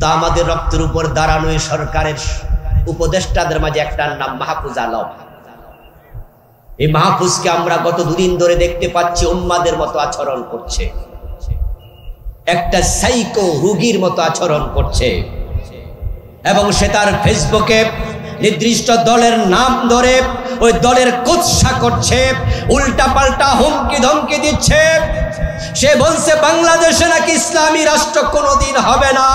তা আমাদের রক্তের উপর দাঁড়ানো এই সরকারের উপদেষ্টাদের মাঝে একটার নাম মাহফুজ আলম। এই মাহফুজকে আমরা গত দুদিন ধরে দেখতে পাচ্ছি উম্মাদের মতো আচরণ করছে, একটা সাইকো রোগীর মতো আচরণ করছে, এবং সে তার ফেসবুকে নির্দিষ্ট দলের নাম ধরে ওই দলের কুৎসা করছে, উল্টা পাল্টা হুমকি ধমকি দিচ্ছে। সে বলছে বাংলাদেশে নাকি ইসলামী রাষ্ট্র কোনোদিন হবে না,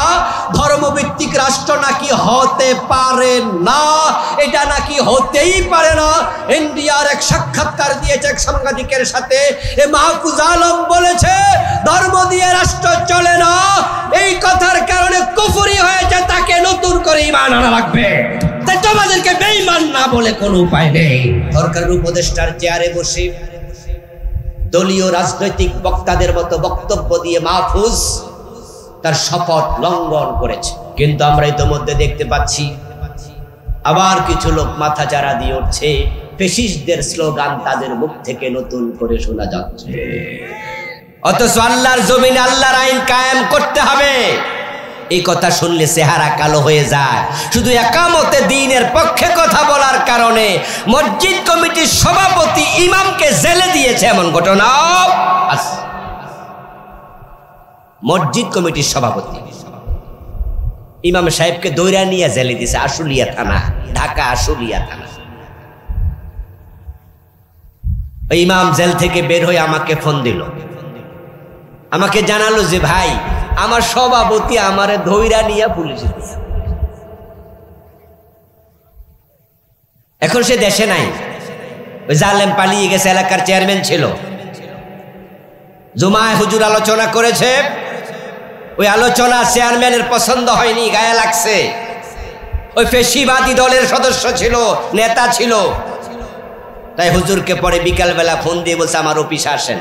ধর্মভিত্তিক রাষ্ট্র নাকি হতে পারে না, এটা নাকি হতেই পারে না। ইন্ডিয়ার এক সাক্ষাৎকার দিয়েছে এক সাংবাদিকের সাথে, এ মাহফুজ আলম বলেছে ধর্ম দিয়ে রাষ্ট্র চলে না, এই কথার কারণে কুফরি হয়েছে, তাকে নতুন করে ঈমান আনা লাগবে। তাই তোমাদেরকে বেঈমান না বলে কোনো উপায় নেই। সরকারের উপদেষ্টার চেয়ারে বসে দলীয় রাজনৈতিক বক্তাদের মতো বক্তব্য দিয়ে মাহফুজ তার শপথ লঙ্ঘন করেছে। কিন্তু আমরা ইতিমধ্যে দেখতে পাচ্ছি আবার কিছু লোক মাথা চাড়া দিয়ে উঠছে, ফ্যাসিস্টদের স্লোগান তাদের মুখ থেকে নতুন করে শোনা যাচ্ছে। অথচ আল্লাহর জমিনে আল্লাহর আইন কায়েম করতে হবে, এই কথা শুনলে চেহারা কালো হয়ে যায়। শুধু একামতে দ্বীনের পক্ষে কথা বলার কারণে মসজিদ কমিটির সভাপতি ইমামকে জেলে দিয়েছে, এমন ঘটনাও আছে। মসজিদ কমিটির সভাপতি ইমাম সাহেবকে দৌড়া নিয়ে জেলে দিয়েছে, আশুলিয়া থানা, ঢাকা আশুলিয়া থানা। ওই ইমাম জেল থেকে বের হয়ে আমাকে ফোন দিল, আমাকে জানালো যে ভাই আমার সভাপতি আমারে ধইরা নিয়ে পুলিশে দিয়েছে। এখন সে দেশে নাই, ওই জালেম পালিয়ে গেছে, এলাকার চেয়ারম্যান ছিল, জুমায় হুজুর আলোচনা করেছে, ওই আলোচনা চেয়ারম্যানের পছন্দ হয়নি, গায়ে লাগছে। ওই ফেসিবাদী দলের সদস্য ছিল, নেতা ছিল, তাই হুজুরকে পরে বিকালবেলা ফোন দিয়ে বলছে আমার অফিসে আসেন,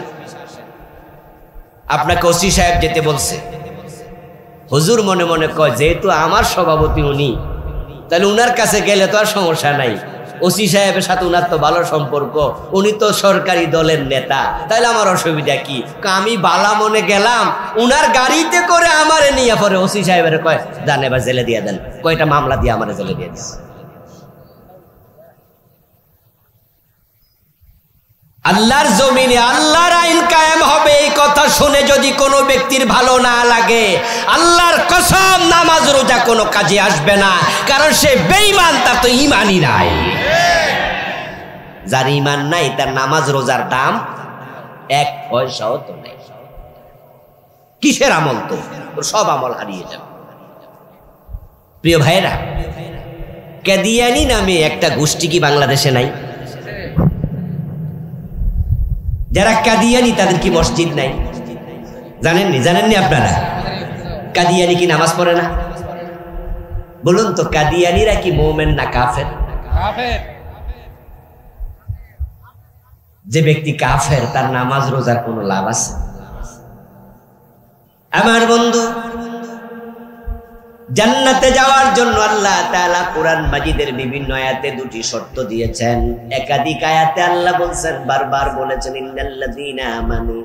আপনাকে ওসি সাহেব যেতে বলছে। হুজুর মনে মনে কয় যেহেতু আমার সভাপতি উনি, তাহলে উনার কাছে গেলে তো আর সমস্যা নাই, ওসি সাহেবের সাথে উনার তো ভালো সম্পর্ক, উনি তো সরকারি দলের নেতা, তাহলে আমার অসুবিধা কি? আমি বালা মনে গেলাম, উনার গাড়িতে করে আমারে নিয়ে পরে ওসি সাহেবের কয় জান এবার জেলে দিয়ে দেন, কয়টা মামলা দিয়ে আমারে জেলে দিয়ে দিচ্ছে। আল্লাহর জমিনে আল্লাহর আইন কায়েম হবে, এই কথা শুনে যদি কোনো ব্যক্তির ভালো না লাগে, আল্লাহর কসম নামাজ রোজা কোনো কাজে আসবে না, কারণ সে বেঈমান, তার তো ঈমানই নাই। যার ঈমান নাই তার নামাজ রোজার দাম এক পয়সাও তো নেই। কিসের আমল? তো সব আমল হারিয়ে যাবে। প্রিয় ভাইরা, কাদিয়ানী নামে একটা গোষ্ঠী কি বাংলাদেশে নাই? যারা কাদিয়ানি তাদের কি মসজিদ নাই? জানেননি আপনারা? কাদিয়ানি কি নামাজ পড়ে না? বলুন তো, কাদিয়ানিরা কি মুমিন না কাফের? যে ব্যক্তি কাফের তার নামাজ রোজার কোনো লাভ আছে? আমার বন্ধু, জান্নাতে যাওয়ার জন্য আল্লাহ তাআলা কোরআন মাজিদের বিভিন্ন আয়াতে দুটি শর্ত দিয়েছেন। একাধিক আয়াতে আল্লাহ বলছেন, বারবার বলেছেন, ইন্নাল্লাযীনা আমানু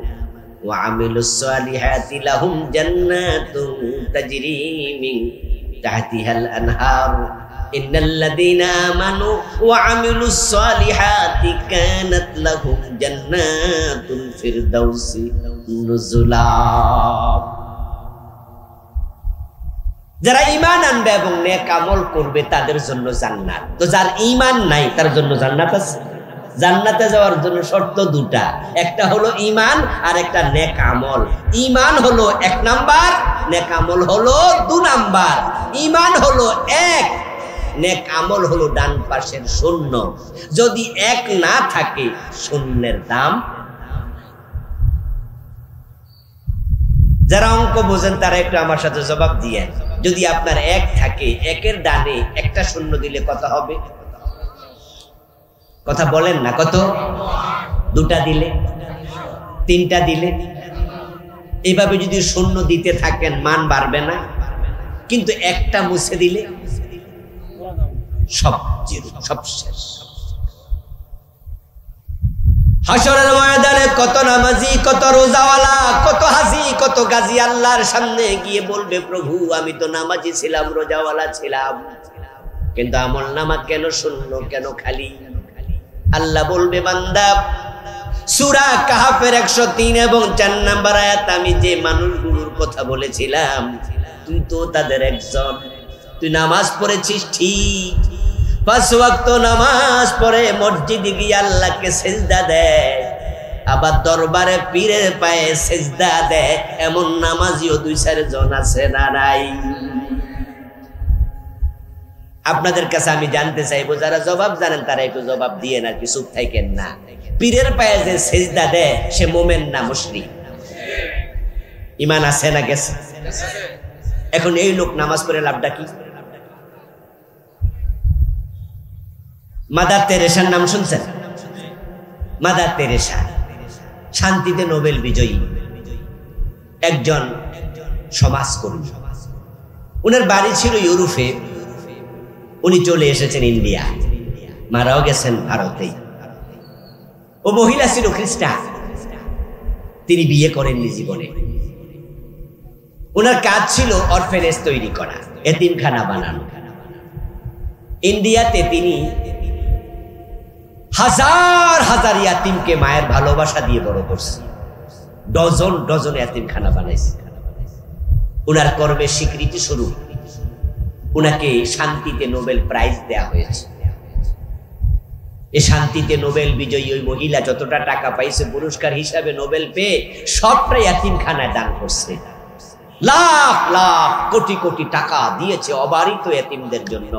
ওয়া আমিলুস সালিহাতি লাহুম জান্নাতুন তাজরি মিন তাহতিহাল আনহার, ইন্নাল্লাযীনা আমানু ওয়া আমিলুস সালিহাতি কানাত লাহুম জান্নাতুল ফিরদাউসি নুজুলা। যারা ঈমান আনবে এবং নেক আমল করবে তাদের জন্য জান্নাত। তো যার ঈমান নাই তার জন্য জান্নাত আছে? জান্নাতে যাওয়ার জন্য শর্ত দুটা, একটা হলো ঈমান আর একটা নেক আমল। ঈমান হলো 1 নাম্বার, নেক আমল হলো 2 নাম্বার। ঈমান হলো 1, নেক আমল হলো ডান পাশের 0। যদি 1 না থাকে শূন্যের দাম। যারা অঙ্ক বোঝেন তারা একটু আমার সাথে জবাব দিয়েন, যদি আপনার 1 থাকে, 1-এর ডানে একটা 0 দিলে কত হবে? কথা বলেন না, কত? 2টা দিলে, 3টা দিলে, এইভাবে যদি 0 দিতে থাকেন মান বাড়বে না? কিন্তু একটা মুছে দিলে সব জিরো, সব শেষ। হাসরের ময়দানে কত নামাজি, কত রোজাওয়ালা, কত হাজি, কত গাজী আল্লাহর সামনে গিয়ে বলবে, প্রভু আমি তো নামাজি ছিলাম, রোজাওয়ালা ছিলাম, কিন্তু আমলনামা কেন শূন্য, কেন খালি? আল্লাহ বলবে, বান্দা সূরা কাহফের 103 এবং 4 নম্বর আয়াত আমি যে মানুষগুলোর কথা বলেছিলাম, তুই তো তাদের একজন। তুই নামাজ পড়েছিস ঠিক, 5 ওয়াক্ত নামাজ পড়ে মসজিদে গিয়ে আল্লাহকে সিজদা দেয়, আবার দরবারে পীরের পায়ে সিজদা দেয়, এমন নামাজিও 2-4 জন আছে না নাই? আপনাদের কাছে আমি জানতে চাইবো, যারা জবাব জানেন তারা একটু জবাব দিয়ে না, কি চুপ থাকেন না। পীরের পায়ে যে সিজদা দেয় সে মুমিন না মুশরিক? ঈমান আছে না গেছে? এখন এই লোক নামাজ পড়ে লাভটা কি? মাদার তেরেসার নাম শুনছেন? মাদার তেরেসা শান্তিতে নোবেল বিজয়ী একজন সমাজকর্মী। উনার বাড়ি ছিল ইউরোপে, উনি চলে এসেছেন ইন্ডিয়া, মারাও গেছেন ভারতেই। ও মহিলা ছিল খ্রিস্টান, তিনি বিয়ে করেননি জীবনে। ওনার কাজ ছিল অরফেনেজ তৈরি করা, এতিমখানা বানানো। ইন্ডিয়াতে তিনি হাজার হাজার ইয়াতিমকে মায়ের ভালোবাসা দিয়ে বড় করছে, ডজন ডজন ইয়াতিমখানা বানাইছে। ওনার কর্মের স্বীকৃতি স্বরূপ উনাকে শান্তিতে নোবেল প্রাইজ দেয়া হয়েছে। এই শান্তিতে নোবেল বিজয়ী ওই মহিলা যতটা টাকা পাইছে পুরস্কার হিসাবে নোবেল পেয়ে সবটা ইয়াতিমখানায় দান করছে। লাখ লাখ কোটি কোটি টাকা দিয়েছে অবারিত ইয়াতিমদের জন্য।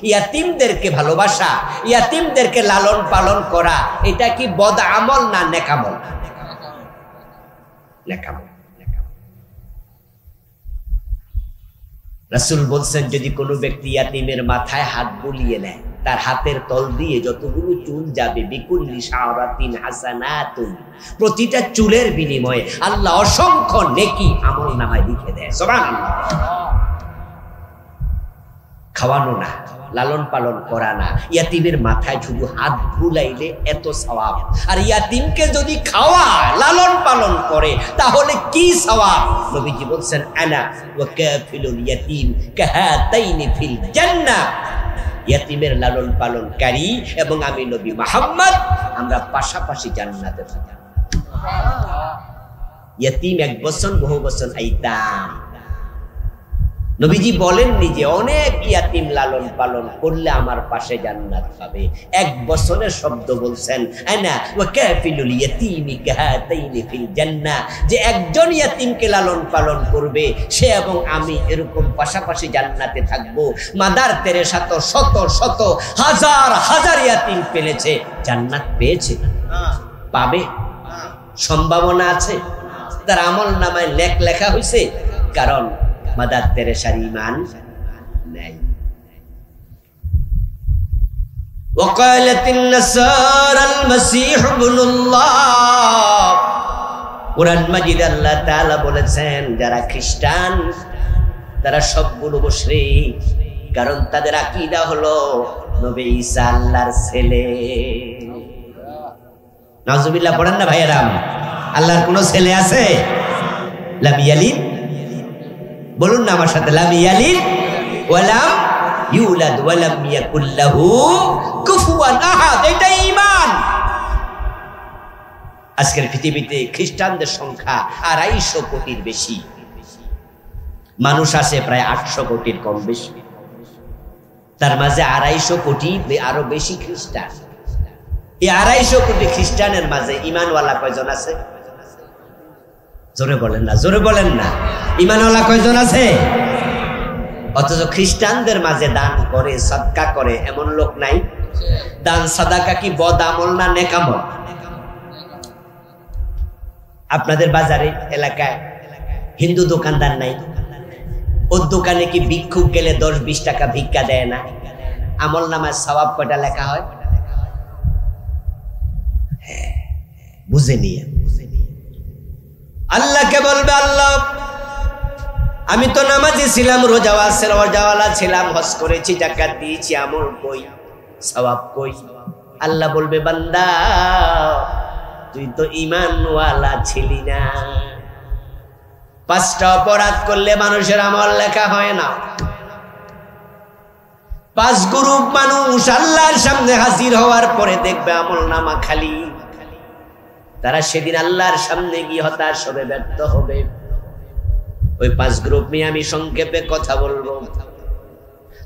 ইয়াতিমদেরকে ভালোবাসা, ইয়াতিমদেরকে লালন পালন করা, এটা কি বদ আমল না নেক আমল? নেক আমল। রাসূল বলছেন, যদি কোনো ব্যক্তি ইয়াতিমের মাথায় হাত বুলিয়ে নেয়, তার হাতের তল দিয়ে যতগুলো চুল যাবে, বিকুল্লি শাওরাতিন হাসানাতুন, প্রতিটা চুলের বিনিময়ে আল্লাহ অসংখ্য নেকি আমলনামায় লিখে দেয়। সুবহানাল্লাহ। খাওয়ানো না, লালন পালন করা না, ইয়াতিমের মাথায় শুধু হাত বুলাইলে এত সওয়াব। আর ইয়াতিমকে যদি খাওয়ায়, লালন পালন করে, তাহলে কি সওয়াব? নবীজি বলছেন, আনা ওয়া কাফিলুল ইয়াতিম কাহাতাইনি ফিল জান্নাহ। ইয়াতিমের লালন পালনকারী এবং আমি নবী মুহাম্মদ, আমরা পাশাপাশি জান্নাতে থাকব। ইয়াতিম এক বছর, বহু বছর আইতাম। নবীজি বলেননি যে অনেক ইয়াতিম লালন পালন করলে আমার পাশে জান্নাত পাবে। এক বছরের শব্দ বলছেন, আনা ওয়া কাফিলুল ইয়াতিমি কাহাতাইনি ফিল জান্নাহ, যে একজন ইয়াতিমকে লালন পালন করবে সে এবং আমি এরকম পাশাপাশি জান্নাতে থাকব। মাদার তেরেসা তো শত শত হাজার হাজার ইয়াতিম পেলেছে, জান্নাত পেয়েছে, পাবে, সম্ভাবনা আছে। তার আমলনামায় নেক লেখা হয়েছে, কারণ মাদার তেরেসার ঈমান নাই। ওয়াকালাতিন নাসারাল মাসীহ ইবনুল্লাহ, কুরআন মাজিদ আল্লাহ তাআলা বলেছেন, যারা খ্রিস্টান তারা সবগুলো মুশরিক, কারণ তাদের আকীদা হলো নবী ঈসা আল্লাহর ছেলে। নাউজুবিল্লাহ পড়েন না ভাইয়েরাম। আল্লাহর কোনো ছেলে আছে? লাম ইয়ালিদ, বলুন না আমার সাথে, লাম ইয়ালিদ ওয়া লাম ইউলাদ ওয়া লাম ইয়াকুল লাহু কুফুয়ান আহাদ। এটাই ঈমান। আজকের পৃথিবীতে খ্রিস্টানদের সংখ্যা 250 কোটির বেশি, মানুষ আছে প্রায় 800 কোটির কম বেশি। তার মাঝে 250 কোটি আরো বেশি খ্রিস্টান। এই 250 কোটি খ্রিস্টানের মাঝে ঈমানওয়ালা কয়জন আছে? জোরে বলেন না, জোরে বলেন না। ঈমানওয়ালা কয়জন আছে? অথচ খ্রিস্টানদের মাঝে দান করে, সাদকা করে এমন লোক নাই। দান সাদাকা কি বদ আমল না নেক আমল? আপনাদের বাজারে এলাকায় হিন্দু দোকানদার নাই? ওর দোকানে কি ভিক্ষুক গেলে 10-20 টাকা ভিক্ষা দেয় না? আমল নামায় সওয়াব কয়টা লেখা হয়? বুঝে নিয়ে আল্লাহকে বলবে, আল্লাহ আমি তো নামাজি ছিলাম, রোজাওয়ালা ছিলাম, হজ করেছি, যাকাত দিয়েছি, আমল কই, সওয়াব কই? আল্লাহ বলবে, বান্দা তুই তো ঈমানওয়ালা ছিলি না। 5টা অপরাধ করলে মানুষের আমল লেখা হয় না। 5 গ্রুপ মানুষ আল্লাহর সামনে হাজির হওয়ার পরে দেখবে আমলনামা খালি। তারা সেদিন আল্লাহর সামনে গিয়ে হতাশ হবে, ব্যর্থ হবে। ওই 5 গ্রুপ নিয়ে আমি সংক্ষেপে কথা বলবো।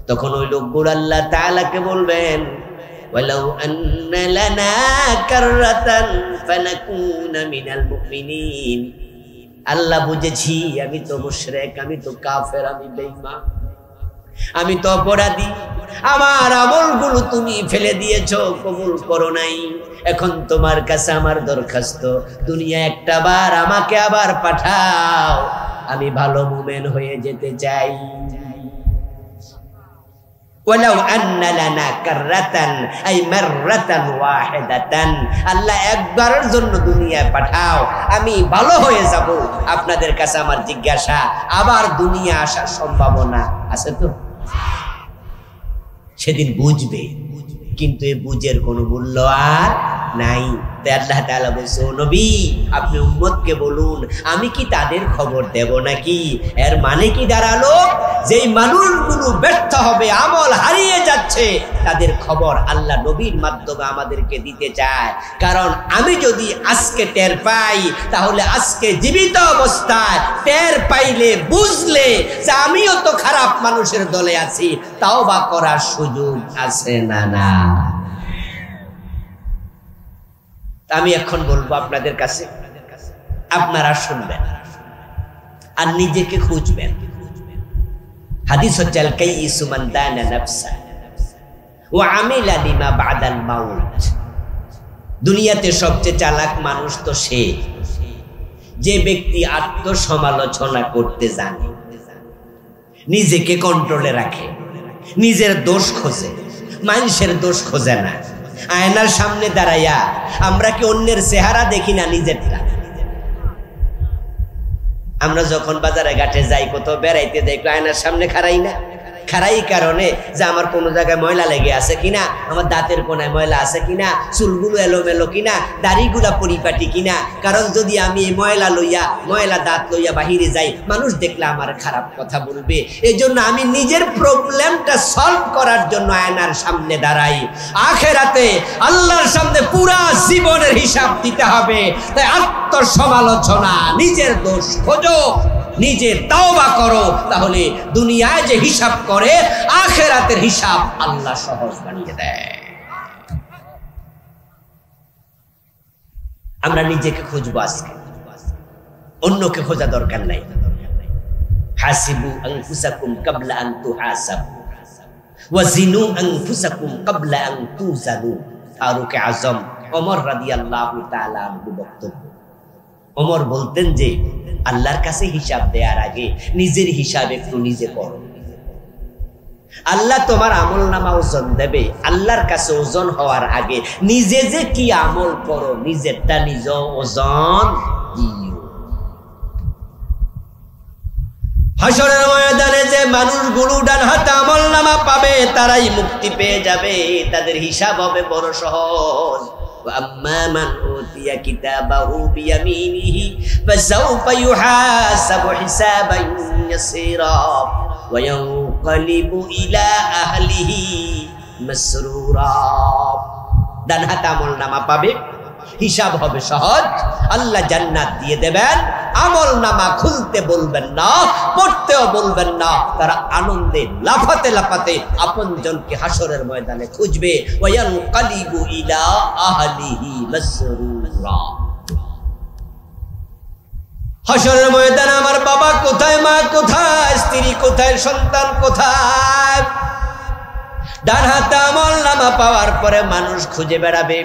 তখন ওই লোকগুলো আল্লাহ তাআলাকে বলবেন, ওয়ালাউ আন্না লানা কাররাতান ফানাকুনা মিনাল মুমিনিন। আল্লাহ বুঝেছি আমি তো মুশরিক, আমি তো কাফের, আমি বেঈমান, আমি তো অপরাধী। আমার আমলগুলো তুমি ফেলে দিয়েছো, কবুল করো নাই। এখন তোমার কাছে আমার দরখাস্ত, দুনিয়া একটা বার আমাকে আবার পাঠাও, আমি ভালো মুমিন হয়ে যেতে চাই। ওয়ালাউ আন্না লানা কাররাতান আই মাররাতান ওয়াহিদাতান। আল্লাহ একবারের জন্য দুনিয়ায় পাঠাও, আমি ভালো হয়ে যাব। আপনাদের কাছে আমার জিজ্ঞাসা, আবার দুনিয়া আসার সম্ভাবনা আছে তো? সেদিন বুঝবে, কিন্তু এই বুঝের কোনো মূল্য আর নাই। তাই আল্লাহ তাআলা বলছে, ও নবী আপনি উম্মতকে বলুন, আমি কি তাদের খবর দেব নাকি? এর মানে কি দাঁড়ালো? যেই মানুষগুলো ব্যর্থ হবে, আমল হারিয়ে যাচ্ছে, তাদের খবর আল্লাহ নবীর মাধ্যমে আমাদেরকে দিতে চায়। কারণ আমি যদি আজকে টের পাই, তাহলে আজকে জীবিত অবস্থায় টের পাইলে, বুঝলে যে আমিও তো খারাপ মানুষের দলে আছি, তাওবা করার সুযোগ আছে না? না। আমি এখন বলবো আপনাদের কাছে, আপনারা শুনবেন আর নিজেকে খুঁজবেন। হাদিস হচ্ছে আল কাইয়িসু মান দানা নাফসা ওয়া আমিলা লিমা বাদাল মাউত। দুনিয়াতে সবচেয়ে চালাক মানুষ তো সে যে ব্যক্তি আত্মসমালোচনা করতে জানে, নিজেকে কন্ট্রোলে রাখে, নিজের দোষ খোঁজে, মানুষের দোষ খোঁজে না। আয়নার সামনে দাঁড়াইয়া আমরা কি অন্যের চেহারা দেখি না, নিজেরটা? আমরা যখন বাজারে ঘাটে যাই, কোথাও বেড়াইতে যাই, আয়নার সামনে খাড়াই না? খাড়াই কারণে যে আমার কোনো জায়গায় ময়লা লেগে আছে কিনা, আমার দাঁতের কোনায় ময়লা আছে কিনা, চুলগুলো এলোমেলো কিনা, দাড়িগুলা পরিপাটি কিনা। কারণ যদি আমি এই ময়লা দাঁত লইয়া বাহিরে যাই, মানুষ দেখলে আমার খারাপ কথা বলবে। এই জন্য আমি নিজের প্রবলেমটা সলভ করার জন্য আয়নার সামনে দাঁড়াই। আখেরাতে আল্লাহর সামনে পুরা জীবনের হিসাব দিতে হবে। তাই আত্মসমালোচনা, নিজের দোষ খোঁজো, নিজে তাওবা করো, তাহলে দুনিয়ায় যে হিসাব করে, আখেরাতের হিসাব আল্লাহ সহজ বানিয়ে দেয়। আমরা নিজেকে খুঁজবো আজকে, অন্যকে খোঁজা দরকার নাই। হাসিবু আনফুসাকুম কাবলা আন তুহাসাবু ওয়াজিনু আনফুসাকুম কাবলা আন তুজানু। ফারুক আজম ওমর রাদিয়াল্লাহু তাআলা আনহু বক্তব্য। ওমর বলতেন যে আল্লাহর কাছে হিসাব দেওয়ার আগে নিজের হিসাব একটু নিজে করো। আল্লাহ তোমার আমল নামা ওজন দেবে, আল্লাহর কাছে ওজন হওয়ার আগে নিজে যে কি আমল করো, নিজেরটা নিজ ওজন দিও। হাসরের ময়দানে যে মানুষগুলো ডান হাতে আমল নামা পাবে, তারাই মুক্তি পেয়ে যাবে, তাদের হিসাব হবে বড় সহজ। وأما من أوتي كتابه بيمينه فسوف يحاسب حسابا يسيرا وينقلب إلى أهله مسرورا। ডান হাতে আমল নামা পাবে, হিসাব হবে সহজ, আল্লাহ জান্নাত দিয়ে দেবেন। আমল নামা খুলতে বলবেন না, পড়তেও বলবেন না, তারা আনন্দে লাফাতে লাফাতে আপনজনকে হাসরের ময়দানে খুঁজবে। ওয়ায়ানকালিবু ইলা আহলিহি মাসরুরা। হাসরের ময়দানে আমার বাবা কোথায়, মা কোথায়, স্ত্রী কোথায়, সন্তান কোথায়? ডান হাতে আমল নামা পাওয়ার পরে মানুষ খুঁজে বেড়াবে।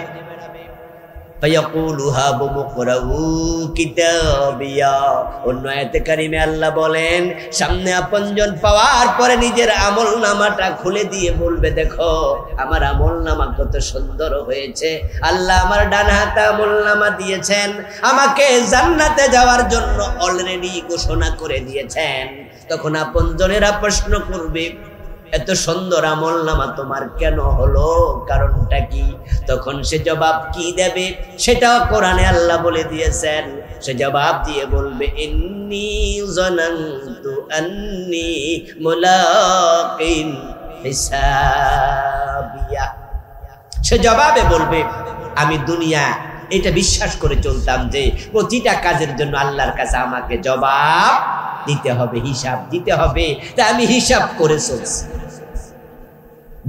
অন্য আয়াতে কারিমে আল্লাহ বলেন, সামনে আপনজন পাওয়ার পরে নিজের আমল নামাটা খুলে দিয়ে বলবে, দেখো আমার আমল নামা কত সুন্দর হয়েছে। আল্লাহ আমার ডান হাতে আমল নামা দিয়েছেন, আমাকে জান্নাতে যাওয়ার জন্য অলরেডি ঘোষণা করে দিয়েছেন। তখন আপনজনেরা প্রশ্ন করবে, এত সুন্দর আমল নামা তোমার কেন হলো, কারণটা কি? তখন সে জবাব কি দেবে সেটাও কোরআনে আল্লাহ বলে দিয়েছেন। সে জবাব দিয়ে বলবে ইন্নী যানানতু আন্নী মুলাকিন হিসাবিয়া। সে জবাবে বলবে আমি দুনিয়া এটা বিশ্বাস করে চলতাম যে প্রতিটা কাজের জন্য আল্লাহর কাছে আমাকে জবাব দিতে হবে, হিসাব দিতে হবে, তাই আমি হিসাব করে চলছি।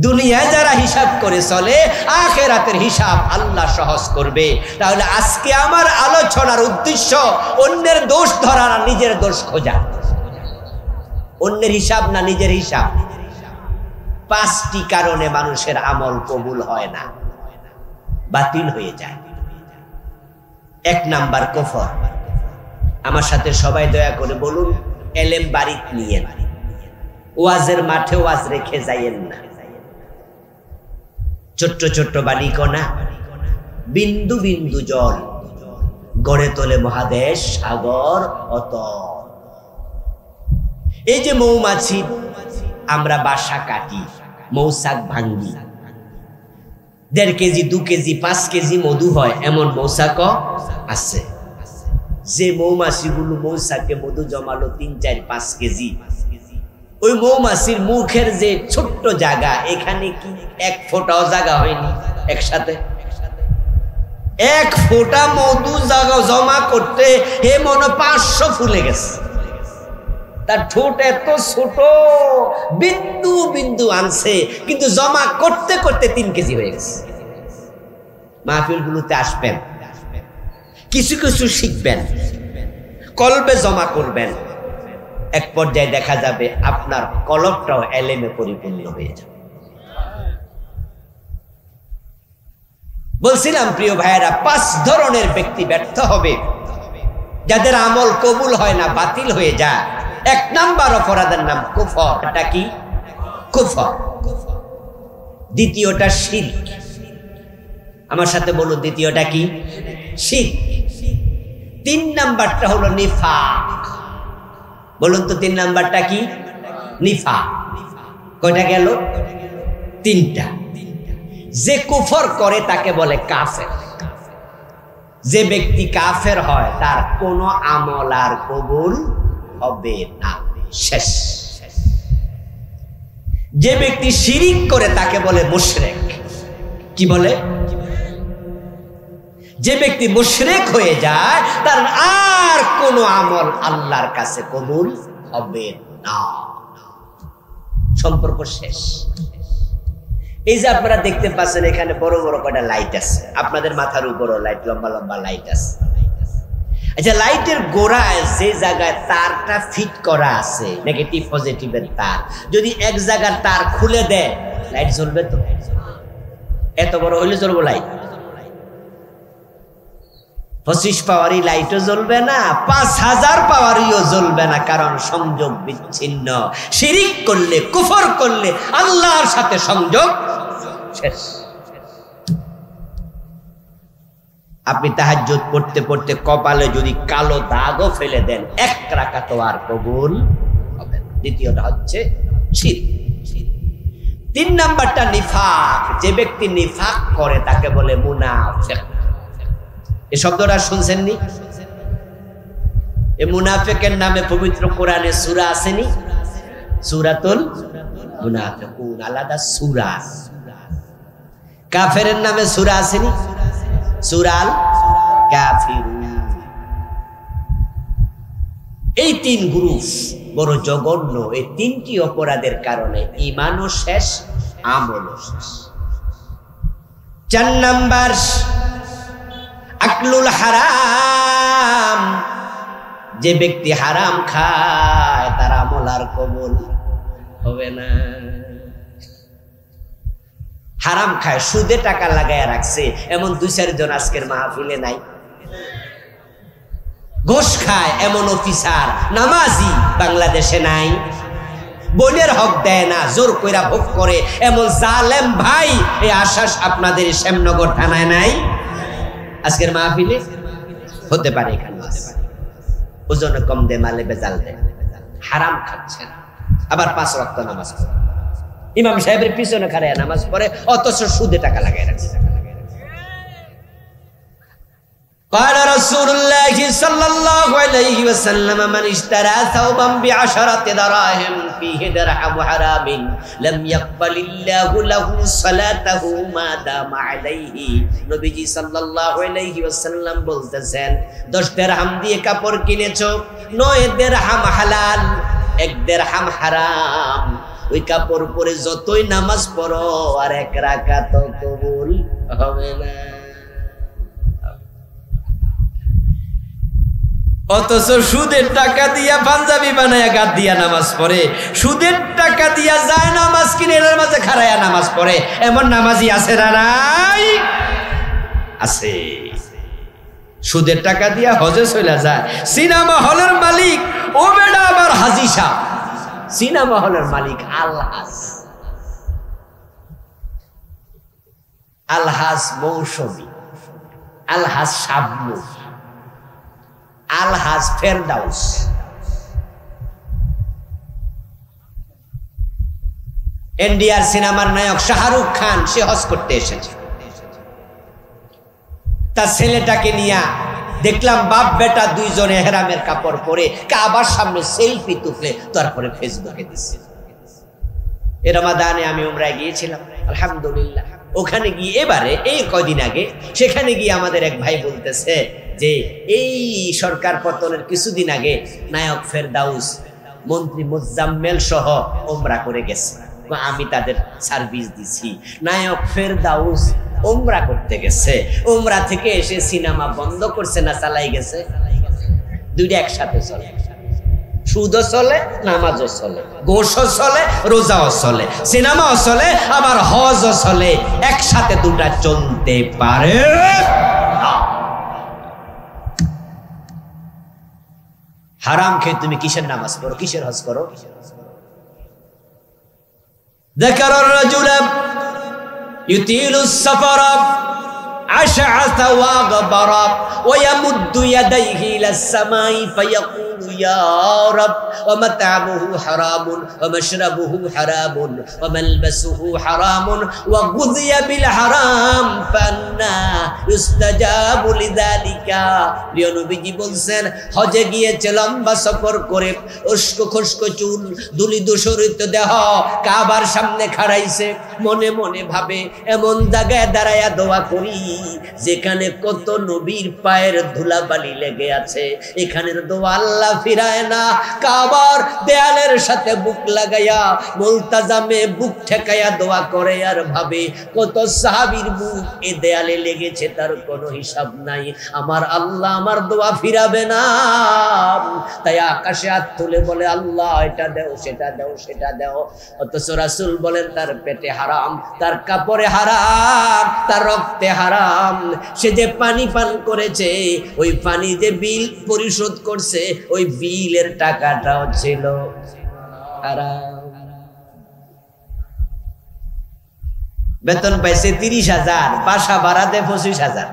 দুনিয়ায় যারা হিসাব করে চলে আখিরাতের হিসাব আল্লাহ সহজ করবে। তাহলে আজকে আমার আলোচনার উদ্দেশ্য অন্যের দোষ ধরা না নিজের দোষ খোঁজা। অন্যের হিসাব না নিজের হিসাব। 5টি কারণে মানুষের আমল কবুল হয় না, বাতিল হয়ে যায়। 1 নাম্বার কুফর। আমার সাথে সবাই দয়া করে বলুন, এলেম বাড়িতে নিয়েন, ওয়াজের মাঠে ওয়াজ রেখে যাইয়েন না। ছোট্ট ছোট্ট বালিকণা, বিন্দু বিন্দু জল গড়ে তোলে মহাদেশ সাগর অতল। এই যে মৌমাছি আমরা বাসা কাটি, মৌচাক ভাঙ্গি, 1.5 কেজি 2 কেজি 5 কেজি মধু হয় এমন মৌচাক আছে। যে মৌমাছিগুলো মৌচাকে মধু জমালো 3, 4, 5 কেজি, ওই মৌমাছির মুখের যে ছোট্ট জায়গা, এখানে কি 1 ফোঁটাও জায়গা হয়নি একসাথে? 1 ফোঁটা মধু জায়গা জমা করতে হে মনে 500 ফুলে গেছে। তার ঠোঁট এত ছোট, বিন্দু বিন্দু আনছে, কিন্তু জমা করতে করতে 3 কেজি হয়ে গেছে। মাহফিলগুলোতে আসবেন, কিছু কিছু শিখবেন, কলবে জমা করবেন, এক পর্যায়ে দেখা যাবে আপনার কলবটাও এলেমে পরিপূর্ণ হয়ে যাবে। বলছিলাম প্রিয় ভাইয়েরা, 5 ধরনের ব্যক্তি ব্যর্থ হবে যাদের আমল কবুল হয় না, বাতিল হয়ে যায়। 1 নাম্বার অপরাধের নাম কুফর। এটা কি? কুফর। দ্বিতীয়টা শিরক। আমার সাথে বলুন, দ্বিতীয়টা কি? শিরক। 3 নাম্বারটা হলো নিফাক। বলুন তো 3 নাম্বারটা কি? নিফাক। কয়টা গেল? 3টা। যে কুফর করে তাকে বলে কাফের। যে ব্যক্তি কাফের হয় তার কোনো আমল আর কবুল হবে না, শেষ। যে ব্যক্তি শিরিক করে তাকে বলে মুশরিক। কি বলে? যে ব্যক্তি মুশরিক হয়ে যায় তার আর কোনো আমল আল্লাহর কাছে কবুল হবে না, সম্পর্ক শেষ। এই যে আপনারা দেখতে পাচ্ছেন এখানে বড় বড় কয়টা লাইট আছে, আপনাদের মাথার উপরও লাইট, লম্বা লম্বা লাইট আছে। আচ্ছা, লাইটের গোড়ায় যে জায়গায় তারটা ফিট করা আছে, নেগেটিভ পজিটিভের তার, যদি এক জায়গার তার খুলে দেয় লাইট জ্বলবে তো? এত বড় হইলে জ্বলবো লাইট? 25 পাওয়ারি লাইটও জ্বলবে না, 5000 পাওয়ারিও জ্বলবে না, কারণ সংযোগ বিচ্ছিন্ন। শিরিক করলে, কুফর করলে আল্লাহর সাথে সংযোগ শেষ। আপনি তাহাজ্জুদ পড়তে পড়তে কপালে যদি কালো দাগও ফেলে দেন, 1 রাকাতও আর কবুল হবে না। দ্বিতীয়টা হচ্ছে শিরক। 3 নাম্বারটা নিফাক। যে ব্যক্তি নিফাক করে তাকে বলে মুনাফিক। এই শব্দটা শুনছেননি? এই মুনাফিকের নামে পবিত্র কোরআনে সূরা আসেনি? সূরাতুল মুনাফিকুন, আলাদা সূরা। কাফেরের নামে সূরা আসেনি? সূরাল কাফিরুন। এই 3 গ্রুপ বড় জঘন্য। এই 3টি অপরাধের কারণে ঈমানও শেষ, আমলও শেষ। 4 নাম্বার আকলুল হারাম। যে ব্যক্তি হারাম খায় তার আমল আর কবুল হবে না। হারাম খায়, সুদে টাকা লাগায় রাখছে, এমন 2-4 জন আজকের মাহফিলে নাই? ঘুষ খায় এমন অফিসার, নামাজি বাংলাদেশে নাই? বোনের হক দেয় না, জোর কইরা ভোগ করে এমন জালেম ভাই এই আশ্বাস আপনাদের শ্যামনগর থানায় নাই? আজকের মাহফিলে হতে পারে এখানে ওজনে কম দে, মালে বেজাল দে, হারাম খাচ্ছেন, আবার 5 ওয়াক্ত নামাজ পড়ে। ইমাম সাহেবের পিছনে খাড়ায় নামাজ পড়ে, অথচ সুদে টাকা লাগায় রাখছে। قال رسول الله صلى الله عليه وسلم من اشترى ثوبا ب10 دراهم فيه درهم حرام لم يقبل الله له صلاته ما دام عليه। নবীজি সাল্লাল্লাহু আলাইহি ওয়াসাল্লাম বলতেছেন, 10 দিরহাম দিয়ে কাপড় কিনেছো, 9 দিরহাম হালাল, 1 দিরহাম হারাম। ওই কাপড় পরে যতই নামাজ পড়ো আর 1 রাকাত কবুল হবে না। অথচ সুদের টাকা দিয়া পাঞ্জাবি বানায়া গাদ দিয়া নামাজ পড়ে, সুদের টাকা দিয়া যায় নামাজ কিনে এর মাঝে খাড়ায়া নামাজ পড়ে। এমন নামাজি আছে না? নাই, আছে। সুদের টাকা দিয়া হজে চলে যায়। সিনেমা হলের মালিক ও বেটা আবার হাজি সাহেব, সিনেমা হলের মালিক আলহাজ, আলহাজ মৌসুমী, আলহাজ শাবনূর, আলহাজ ফেরদাউস। ইন্ডিয়ার সিনেমার নায়ক শাহরুখ খান সে হজ করতে এসেছে, তার ছেলেটাকে নিয়ে দেখলাম বাপ বেটা দুইজনে হেরামের কাপড় পরে কাবার সামনে সেলফি তুলে তারপরে ফেসবুকে দিচ্ছে। এই রমাদানে আমি উমরায় গিয়েছিলাম, আলহামদুলিল্লাহ। ওখানে গিয়ে এবারে এই কয়দিন আগে সেখানে গিয়ে আমাদের এক ভাই বলতেছে যে এই সরকার পতনের কিছুদিন আগে নায়ক ফেরদাউস মন্ত্রী মুজাম্মেল সহ উমরা করে গেছে, আমি তাদের সার্ভিস দিছি। নায়ক ফেরদাউস উমরা করতে গেছে, উমরা থেকে এসে সিনেমা বন্ধ করছে না চালাই গেছে? দুইটা একসাথে চলে, সুদও চলে, নামাজও চলে, গোশও চলে, রোজাও চলে, সিনেমাও চলে, আবার হজও চলে। একসাথে দুটা চলতে পারে না। হারাম খেয়ে তুমি কিসের নামাজ পড়ো, কিসের হজ করো? যাকারার রাজুল ইউতিলুস সাফারা আশআসা ওয়া গবরা ওয়া ইয়ামুদ্দু ইয়াদাইহি ইলাস সামাই ফায়াকুলু ইয়া রাব ওয়া মাতআমুহু হারামুন ওয়া মাশরাবুহু হারামুন ওয়া মালবাসুহু হারামুন ওয়া গুযিয়া বিল হারাম ফান্না ইস্তাজাবু লিযালিকা। প্রিয় নবীজি বলছেন, হজে গিয়েছে লম্বা সফর করে, উস্কো খুস্কো চুল, দুলি দূষরিত দেহ, কাবার সামনে খাড়াইছে, মনে মনে ভাবে এমন জায়গায় দাঁড়ায়া দোয়া করি যেখানে কত নবীর পায়ের ধুলাবালি লেগে আছে, এখানের দোয়া আল্লাহ ফিরায় না। কাবার দেয়ালের সাথে বুক লাগাইয়া মুলতাজামে বুক ঠেকাইয়া দোয়া করে আর ভাবে কত সাহাবীর বুক এ দেয়ালে লেগেছে, তার কোনো হিসাব নাই। আমার আল্লাহ আমার দোয়া ফিরাবে না। তাই আকাশে হাত তুলে বলে, আল্লাহ এটা দাও, সেটা দাও, সেটা দাও। অথচ রাসূল বলেন তার পেটে হারাম, তার কাপড়ে হারাম, তার রক্তে হারাম। সে যে পানি পান করেছে, ওই পানি যে বিল পরিশোধ করছে, ওই বিলের টাকাটাও ছিল হারাম। বেতন পাইছে 30,000, বাসা ভাড়া দেয় 25,000,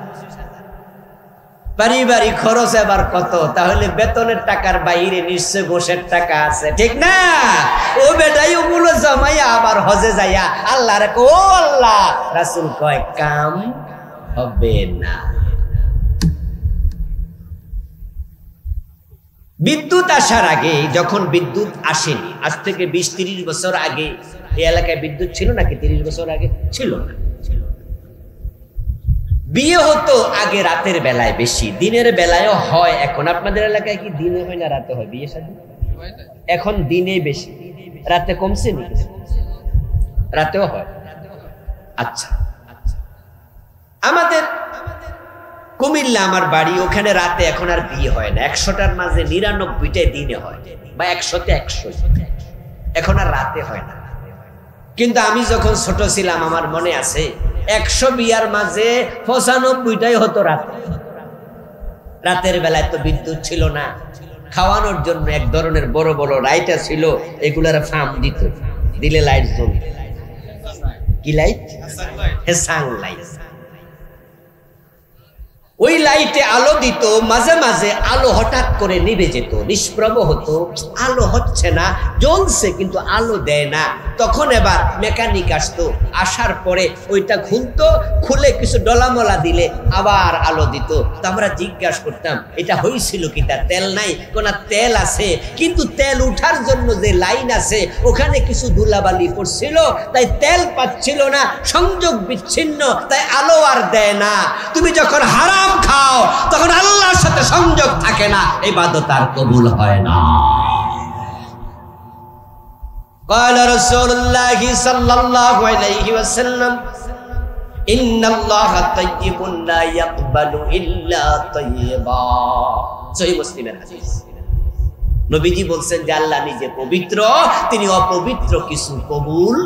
পারিবারিক খরচ এবার কত? তাহলে বেতনের টাকার বাইরে নিশ্চয় গোশের টাকা আছে, ঠিক না? ও বেটাই ওগুলো জমাইয়া আবার হজে যাইয়া আল্লাহর ও আল্লাহ, রাসূল কয় কাম হবে না। বিদ্যুৎ আসার আগে, যখন বিদ্যুৎ আসেনি, আজ থেকে 20-30 বছর আগে এই এলাকায় বিদ্যুৎ ছিল নাকি? 30 বছর আগে ছিল না। বিয়ে হতো আগে রাতের বেলায় বেশি, দিনের বেলায়ও হয়। এখন আপনাদের এলাকায় কি দিনে হয় না রাতে হয় বিয়ে শাদী? এখন দিনে বেশি, রাতে কমছে নাকি? রাতেও হয়। আচ্ছা, আমাদের কুমিল্লা আমার বাড়ি, ওখানে রাতে এখন আর বিয়ে হয় না। 100টার মাঝে 99টাই দিনে হয়, বা 100তে 100, এখন আর রাতে হয় না। কিন্তু আমি যখন ছোট ছিলাম আমার মনে আছে 100 বিয়ার মাঝে 95টাই হতো রাতে। রাতের বেলায় তো বিদ্যুৎ ছিল না, খাওয়ানোর জন্য এক ধরনের বড় বড় লাইট ছিল, এগুলার ফার্ম দিত, দিলে লাইট জ্বলবে। কি লাইট? সানলাইট। ওই লাইটে আলো দিত, মাঝে মাঝে আলো হঠাৎ করে নিভে যেত, নিষ্প্রভ হতো, আলো হচ্ছে না, জ্বলছে কিন্তু আলো দেয় না। তখন এবার মেকানিক আসতো, আসার পরে ওইটা খুলতো, খুলে কিছু ডলামলা দিলে আবার আলো দিত। তো আমরা জিজ্ঞাসা করতাম এটা হয়েছিল কি, তার তেল নাই? কোন তেল আছে, কিন্তু তেল উঠার জন্য যে লাইন আছে ওখানে কিছু ধুলাবালি পড়ছিল, তাই তেল পাচ্ছিল না, সংযোগ বিচ্ছিন্ন, তাই আলো আর দেয় না। তুমি যখন হারাম খাও তখন আল্লাহর সাথে সংযোগ থাকে না, ইবাদত আর কবুল হয় না। قال رسول الله صلى الله عليه وسلم ان الله طيب لا يقبل الا طيبا। সহিহ মুসলিমের হাদিস। নবীজি বলছেন যে আল্লাহ নিজে পবিত্র, তিনি অপবিত্র কিছু কবুল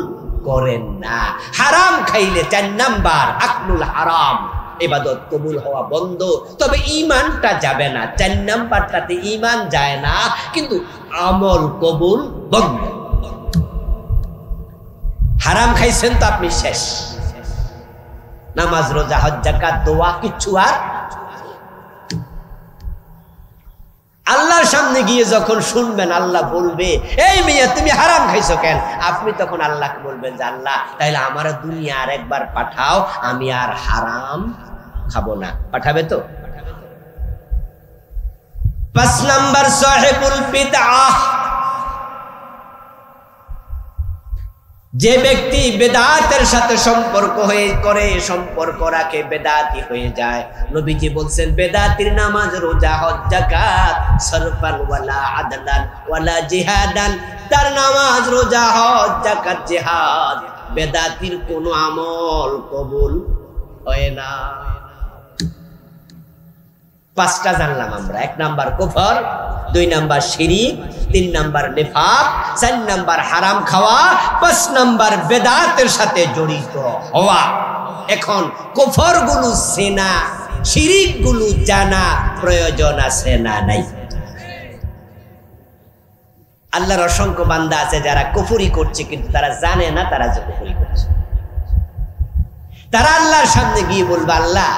করেন না। হারাম খাইলে 4 নাম্বার আকলুল হারাম, ইবাদত কবুল হওয়া বন্ধ। তবে ঈমানটা যাবে না, 4 নাম্বারটাতে ঈমান যায় না, কিন্তু আমল কবুল বন্ধ। হারাম খাইছেন তো আপনি শেষ। নামাজ, রোজা, হজ, যাকাত, দোয়া কিচ্ছু আর। আল্লাহর সামনে গিয়ে যখন শুনবেন আল্লাহ বলবে এই মেয়ে তুমি হারাম খাইছো কেন, আপনি তখন আল্লাহকে বলবেন যে আল্লাহ তাইলে আমার দুনিয়া আর একবার পাঠাও, আমি আর হারাম খাবো না। পাঠাবে তো? 5 নাম্বার সাহিবুল বিদআহ, যে ব্যক্তি বেদাতের সাথে সম্পর্ক রাখে বেদাতি হয়ে যায়। নবীজি বলছেন বেদাতির নামাজ, রোজা, হজ, যাকাত সরফান ওয়ালা আদলান ওয়ালা জিহাদান, তার নামাজ, রোজা, হজ, যাকাত, জিহাদ, বেদাতির কোনো আমল কবুল হয় না। 5টা জানলাম আমরা। 1 নাম্বার কুফর, 2 নাম্বার শিরিক, 3 নাম্বার নিফাক, 4 নাম্বার হারাম খাওয়া, 5 নাম্বার বেদাতের সাথে জড়িত হওয়া। এখন কুফর গুলো চেনা, শিরিক গুলো জানা প্রয়োজন আছে না নাই? আল্লাহর অসংখ্য বান্দা আছে যারা কুফরি করছে কিন্তু তারা জানে না তারা যে কুফরি করছে। তারা আল্লাহর সামনে গিয়ে বলবে আল্লাহ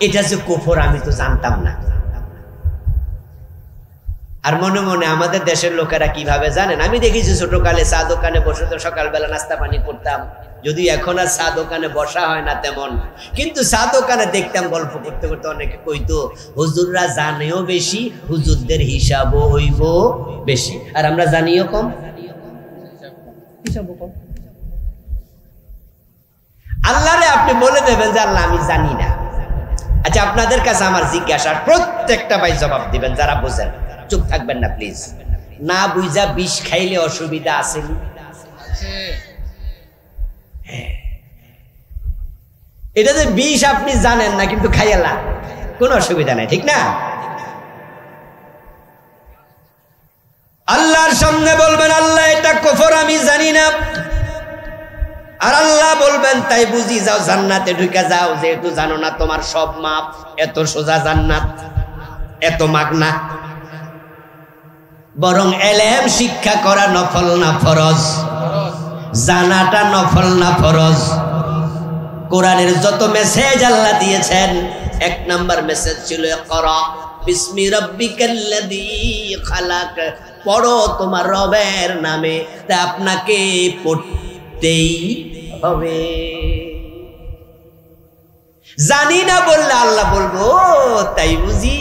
এটা যে কুফর আমি তো জানতাম না। আর মনে মনে আমাদের দেশের লোকেরা কিভাবে জানেন, আমি দেখেছি ছোটকালে চা দোকানে বসে তো সকালবেলা নাস্তা পানি করতাম, যদি এখন আর চা দোকানে বসা হয় না তেমন, কিন্তু চা দোকানে দেখতাম গল্প করতে করতে অনেকে কইতো হুজুররা জানেও বেশি, হুজুরদের হিসাবও হইব বেশি, আর আমরা জানিও কম, হিসাবও কম। আল্লাহরে আপনি বলে দেবেন যে আল্লাহ আমি জানি না। আচ্ছা আপনাদের কাছে আমার জিজ্ঞাসা, প্রত্যেকটা ভাই জবাব দিবেন যারা বোঝেন, চুপ থাকবেন না প্লিজ। না বুঝা বিষ খাইলে অসুবিধা আছে? এটা যে বিষ আপনি জানেন না কিন্তু খাইয়ালা, কোনো অসুবিধা নাই, ঠিক না? আল্লাহর সামনে বলবেন আল্লাহ এটা কুফর আমি জানি না, আর আল্লাহ বলবেন তাই বুঝি যাও জান্নাতে ঢুকে যাও, যেহেতু জানো না তোমার সব মাপ। এত সোজা জান্নাত, এত মাগনা। বরং এলেম শিক্ষা করা নফল না ফরজ, জানাটা নফল না ফরজ। কোরআনের যত মেসেজ আল্লাহ দিয়েছেন 1 নাম্বার মেসেজ ছিল ইকরা বিসমি রাব্বিকাল্লাযী খালাক, পড়ো তোমার রবের নামে। তা আপনাকে পড়তেই হবে। জানি না বললে আল্লাহ বলবো তাই বুঝি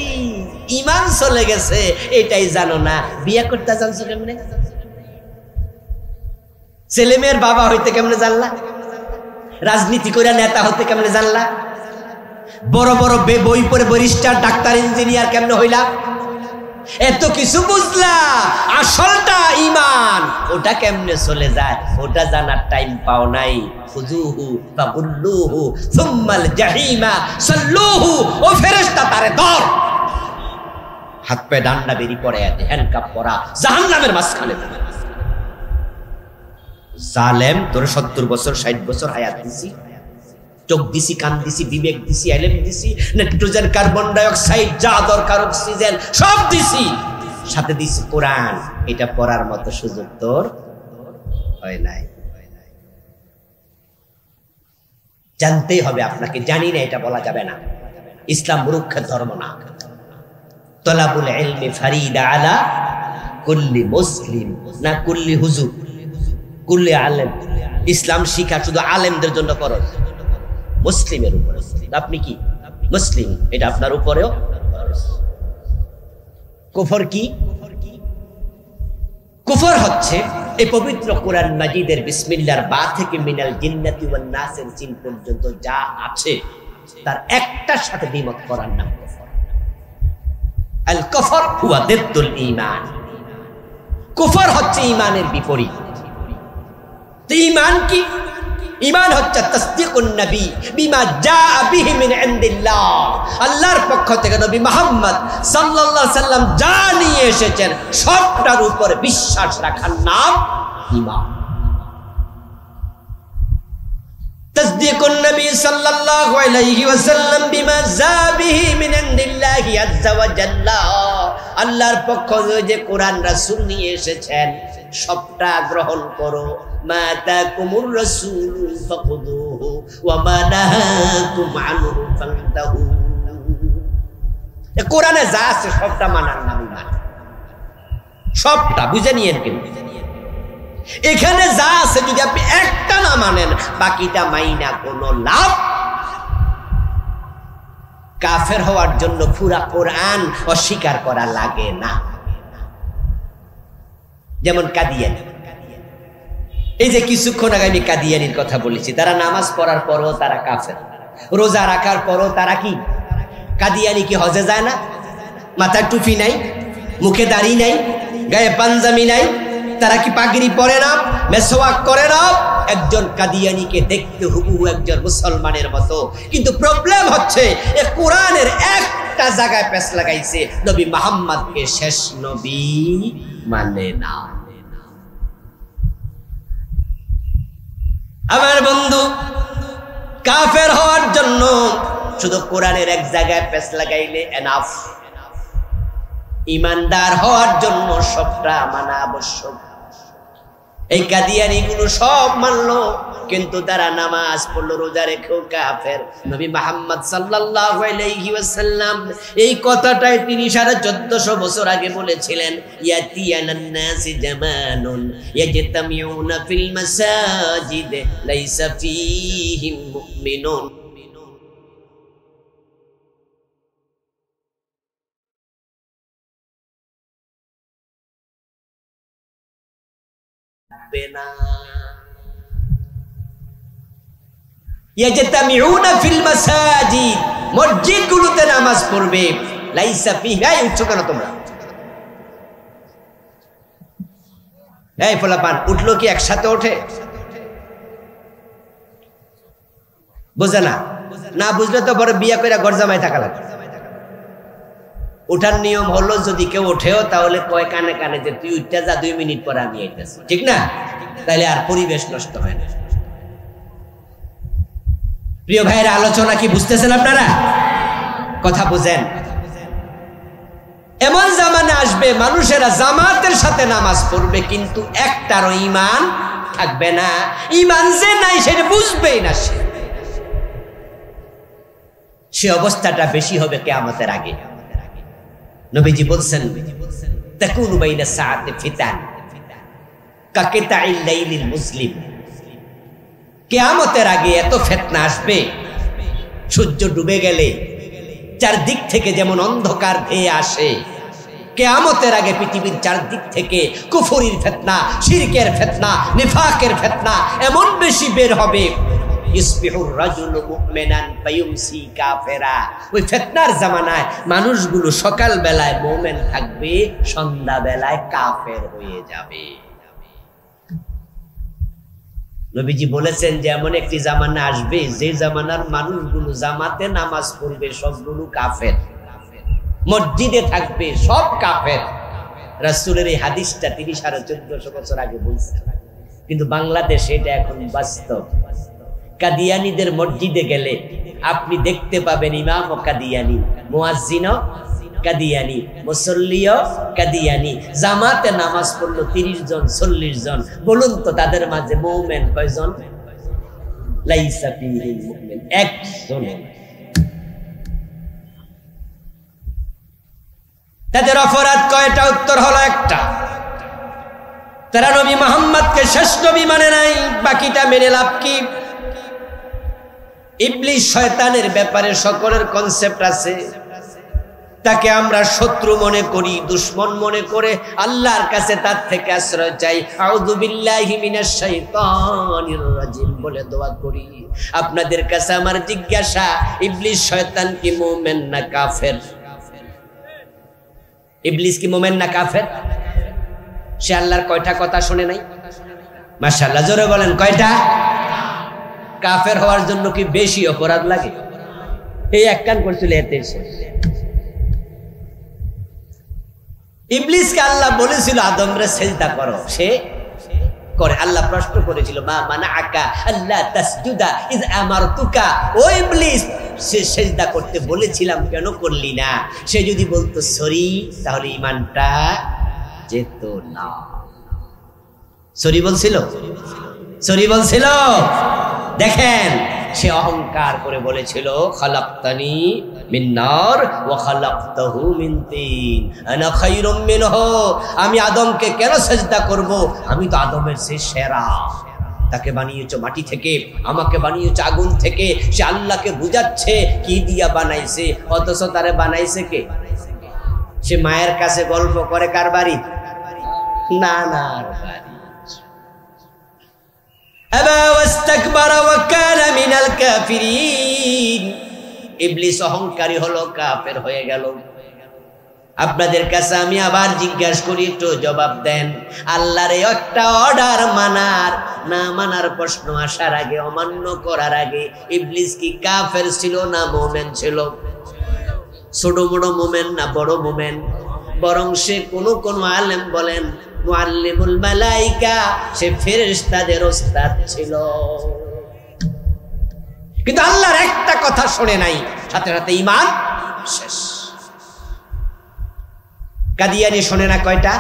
ঈমান চলে গেছে, এটাই জানো না। বিয়ে করতে জানছো কেমনে? ছেলে মেয়ের বাবা হইতে কেমনে জানলা? রাজনীতি করে নেতা হতে কেমনে জানলা? বড় বড় বই পড়ে ব্যারিস্টার, ডাক্তার, ইঞ্জিনিয়ার কেমনে হইলা? এত কিছু বুঝলা, আসলটা ঈমান, ওটা কেমনে চলে যায় ওটা জানার টাইম পাও নাই। খুযুহু ফাগুল্লুহু সুম্মাল জাহিমা সাল্লুহু, ও ফেরেশতা তারে ধর, হাত পা ডান্ডা বেরি পড়ে আছে, হ্যান্ডকাপ পরা, জাহান্নামের মাঝখানে। জালেম, তোর 70 বছর 60 বছর হায়াত দিছি, চোখ দিছি, কান দিছি, বিবেক দিছি, এলেম দিছি, নাইট্রোজেন, কার্বন ডাই অক্সাইড, যা দরকার অক্সিজেন সব দিছি, সাথে দিছি কোরআন। এটা পড়ার মতো সুযোগ তোর হয় নাই। জানতেই হবে আপনাকে, জানি না এটা বলা যাবে না। ইসলাম মূর্খের ধর্ম না। তলাবুল ইলমি ফারিদা আলা কুল্লি মুসলিম, না কুল্লি হুজুর, কুল্লি আলেম। ইসলাম শিক্ষা শুধু আলেমদের জন্য ফরজ, মুসলিমের উপরে। আপনি কি মুসলিম, এটা আপনার উপরেও ফরজ। কুফর কি? কুফর হচ্ছে এই পবিত্র কোরআন মাজিদের বিসমিল্লাহর বা থেকে মিনাল জিন্নাতি ওয়ান নাসের জিন পর্যন্ত যা আছে তার একটার সাথে দ্বিমত করার নাম কুফর। আল কুফর হুয়া দিদ্দুল ঈমান। কুফর হচ্ছে ঈমানের বিপরীত। তো ঈমান কি? ঈমান হচ্ছে তাসদীকুন নবী বিমা জাআ বিহি মিন ইনদিল্লাহ। আল্লাহর পক্ষ থেকে নবী মুহাম্মদ সাল্লাল্লাহু আলাইহি সাল্লাম যা নিয়ে এসেছেন সবটার উপরে বিশ্বাস রাখার নাম ঈমান। তাসদীকুন নবী সাল্লাল্লাহু আলাইহি ওয়াসাল্লাম বিমা জাআ বিহি মিন ইনদিল্লাহি আযজা ওয়া জাল্লা। আল্লাহর পক্ষ থেকে যে কোরআন রাসূল নিয়ে এসেছেন সবটা গ্রহণ করো। মা তাকুমুর রাসূল ফাখুযুহু ওয়া মা নাহাকুম আনহু ফান্তাহু। কোরআনে যা আছে সবটা মানার নাম ঈমান। সবটা বুঝে নিয়েন, কিন্তু এখানে যা আছে যদি আপনি একটা না মানেন বাকিটা মাইনা কোনো লাভ। কাফের হওয়ার জন্য পুরা কোরআন অস্বীকার করা লাগে না। যেমন কাদিয়ানি, এই যে কিছুক্ষণ আগে আমি কাদিয়ানির কথা বলেছি, তারা নামাজ পড়ার পরও তারা কাফের, রোজা রাখার পরও তারা কি কাদিয়ানি। কি হজে যায় না? মাথায় টুপি নাই, মুখে দাড়ি নাই, গায়ে পাঞ্জাবি নাই, তারা কি পাগড়ি পরে না, মেসওয়াক করে না? একজন কাদিয়ানিকে দেখতে হুবহু একজন মুসলমানের মতো, কিন্তু প্রবলেম হচ্ছে এ কোরআনের একটা জায়গায় পেশ লাগাইছে, নবী মুহাম্মদকে শেষ নবী মানে না। আমার বন্ধু, কাফের হওয়ার জন্য শুধু কোরআনের এক জায়গায় পেশ লাগাইলে এনাফ। ইমানদার হওয়ার জন্য সবটা মানা আবশ্যক। এই কাদিয়ানি গুলো সব মানলো, কিন্তু তারা নামাজ পড়লো, রোজা রেখেও কাফের। নবী মুহাম্মদ সাল্লাল্লাহু আলাইহি ওয়াসাল্লাম এই কথাটাই তিনি 1450 বছর আগে বলেছিলেন, ইয়াতিয়ানান নাসি জামানুন ইয়াজতামিউনা ফিল মাসাজিদ লাইসা ফীহিম মুমিনুন। মসজিদগুলোতে নামাজ পড়বে, লাইসা ফিহা। উঠছো কেন তোমরা? এই পোলাপান উঠলো কি একসাথে ওঠে? বুঝে না? না বুঝলে তো বড় বিয়া করে ঘর জামাই থাকা লাগে। ওঠার নিয়ম হলো যদি কেউ ওঠেও তাহলে কয় কানে কানে যে তুই উঠতে যা, 2 মিনিট পরে আমি আইতেছি, ঠিক না? তাহলে আর পরিবেশ নষ্ট হয় না। প্রিয় ভাইয়ের আলোচনা কি বুঝতেছেন আপনারা? কথা বুঝেন। এমন জামানা আসবে মানুষেরা জামাতের সাথে নামাজ পড়বে, কিন্তু একটারও ঈমান থাকবে না। ঈমান যে নাই সেটা বুঝবেই না। সে অবস্থাটা বেশি হবে কিয়ামতের আগে। নবীজি বলছেন, তাকুনু বাইনা সাআতি ফিতান কাকিতাইল লাইলিল মুসলিম। কিয়ামতের আগে এত ফিতনা আসবে, সূর্য ডুবে গেলে চারদিক থেকে যেমন অন্ধকার ধেয়ে আসে, কিয়ামতের আগে পৃথিবীর চারদিক থেকে কুফরির ফিতনা, শিরকের ফিতনা, নিফাকের ফিতনা এমন বেশি বের হবে, ইসবিহুর রাজুলু মুমিনান ফায়ুমসি কাফিরা। ওই ফিতনার জামানায় মানুষগুলো সকাল বেলায় মুমিন থাকবে, সন্ধ্যা বেলায় কাফের হয়ে যাবে। নবীজি বলেছেন যে এমন একটি জামানা আসবে যে জামানার মানুষগুলো জামাতে নামাজ পড়বে সবগুলো কাফের, মসজিদে থাকবে সব কাফের। রাসূলের এই হাদিসটা তিনি 1450 বছর আগে বলছেন, কিন্তু বাংলাদেশে এটা এখন বাস্তব। কাদিয়ানীদের মসজিদে গেলে আপনি দেখতে পাবেন ইমাম ও কাদিয়ানি, মুয়াজ্জিনও কাদিয়ানি, মুসল্লিও কাদিয়ানি। জামাতে নামাজ পড়লো 30 জন 40 জন। বলুন তো তাদের মাঝে মুমিন কয়জন? লাইসা ফীহিল মুমিন, একজন। তাদের অপরাধ কয়টা? উত্তর হলো একটা, তারা নবী মুহাম্মদকে শেষ নবী মানে নাই। বাকিটা মেনে লাভ কি? ইবলিস শয়তানের ব্যাপারে সকলের কনসেপ্ট আছে, তাকে আমরা শত্রু মনে করি, দুশমন মনে করে আল্লাহর কাছে তার থেকে আশ্রয় চাই, আউযু বিল্লাহি মিনাশ শাইতানির রাজিম বলে দোয়া করি। আপনাদের কাছে আমার জিজ্ঞাসা, ইবলিস শয়তান কি মুমিন না কাফের? ইবলিস কি মুমিন না কাফের? সে আল্লাহর কয়টা কথা শুনে নাই? মাশাআল্লাহ, জোরে বলেন কয়টা? কাফের হওয়ার জন্য কি বেশি অপরাধ লাগে? এই এক কান করছিল এতে। ইবলিসকে আল্লাহ বলেছিল আদমরে সেজদা করো, সে করে। আল্লাহ প্রশ্ন করেছিল, মা মানাআকা আল্লা তাসজুদা ইয আমারতুকা, ও ইবলিস সে সেজদা করতে বলেছিলাম কেন করলি না? সে যদি বলতো সরি, তাহলে ঈমানটা যেত না। সরি বলছিল, সরি বলছিল। দেখেন, সে অহংকার করে বলেছিল, খালাকতানি মিন নার ওয়া খালাকতাহু মিন তিন আনা খায়রুম মিনহু, আমি আদমকে কেন সিজদা করব? আমি তো আদমের চেয়ে সেরা। তাকে বানিয়েছো মাটি থেকে, আমাকে বানিয়েছো আগুন থেকে। সে আল্লাহকে বুঝাচ্ছে কি দিয়া বানাইছে, অথচ তারে বানাইছে কে? সে মায়ের কাছে গল্প করে কার বাড়ি? নানার বাড়ি। ইবলিস অহংকারী হলো, কাফের হয়ে গেল। আপনাদের কাছে আমি আবার জিজ্ঞাসা করি, একটু জবাব দেন। আল্লাহর একটা অর্ডার মানার না মানার প্রশ্ন আসার আগে, অমান্য করার আগে, ইবলিস কি কাফের ছিল না মুমিন ছিল? ছোট বড় মুমিন না বড় মুমিন? বরং সে কোন আলেম বলেন মুআল্লিমুল মালাইকা, সে ফেরেশতাদের ওস্তাদ ছিল। কিন্তু আল্লাহর একটা কথা শুনে নাই, সাথে সাথে ঈমান শেষ। কাদিয়ানি শুনে না কয়টা?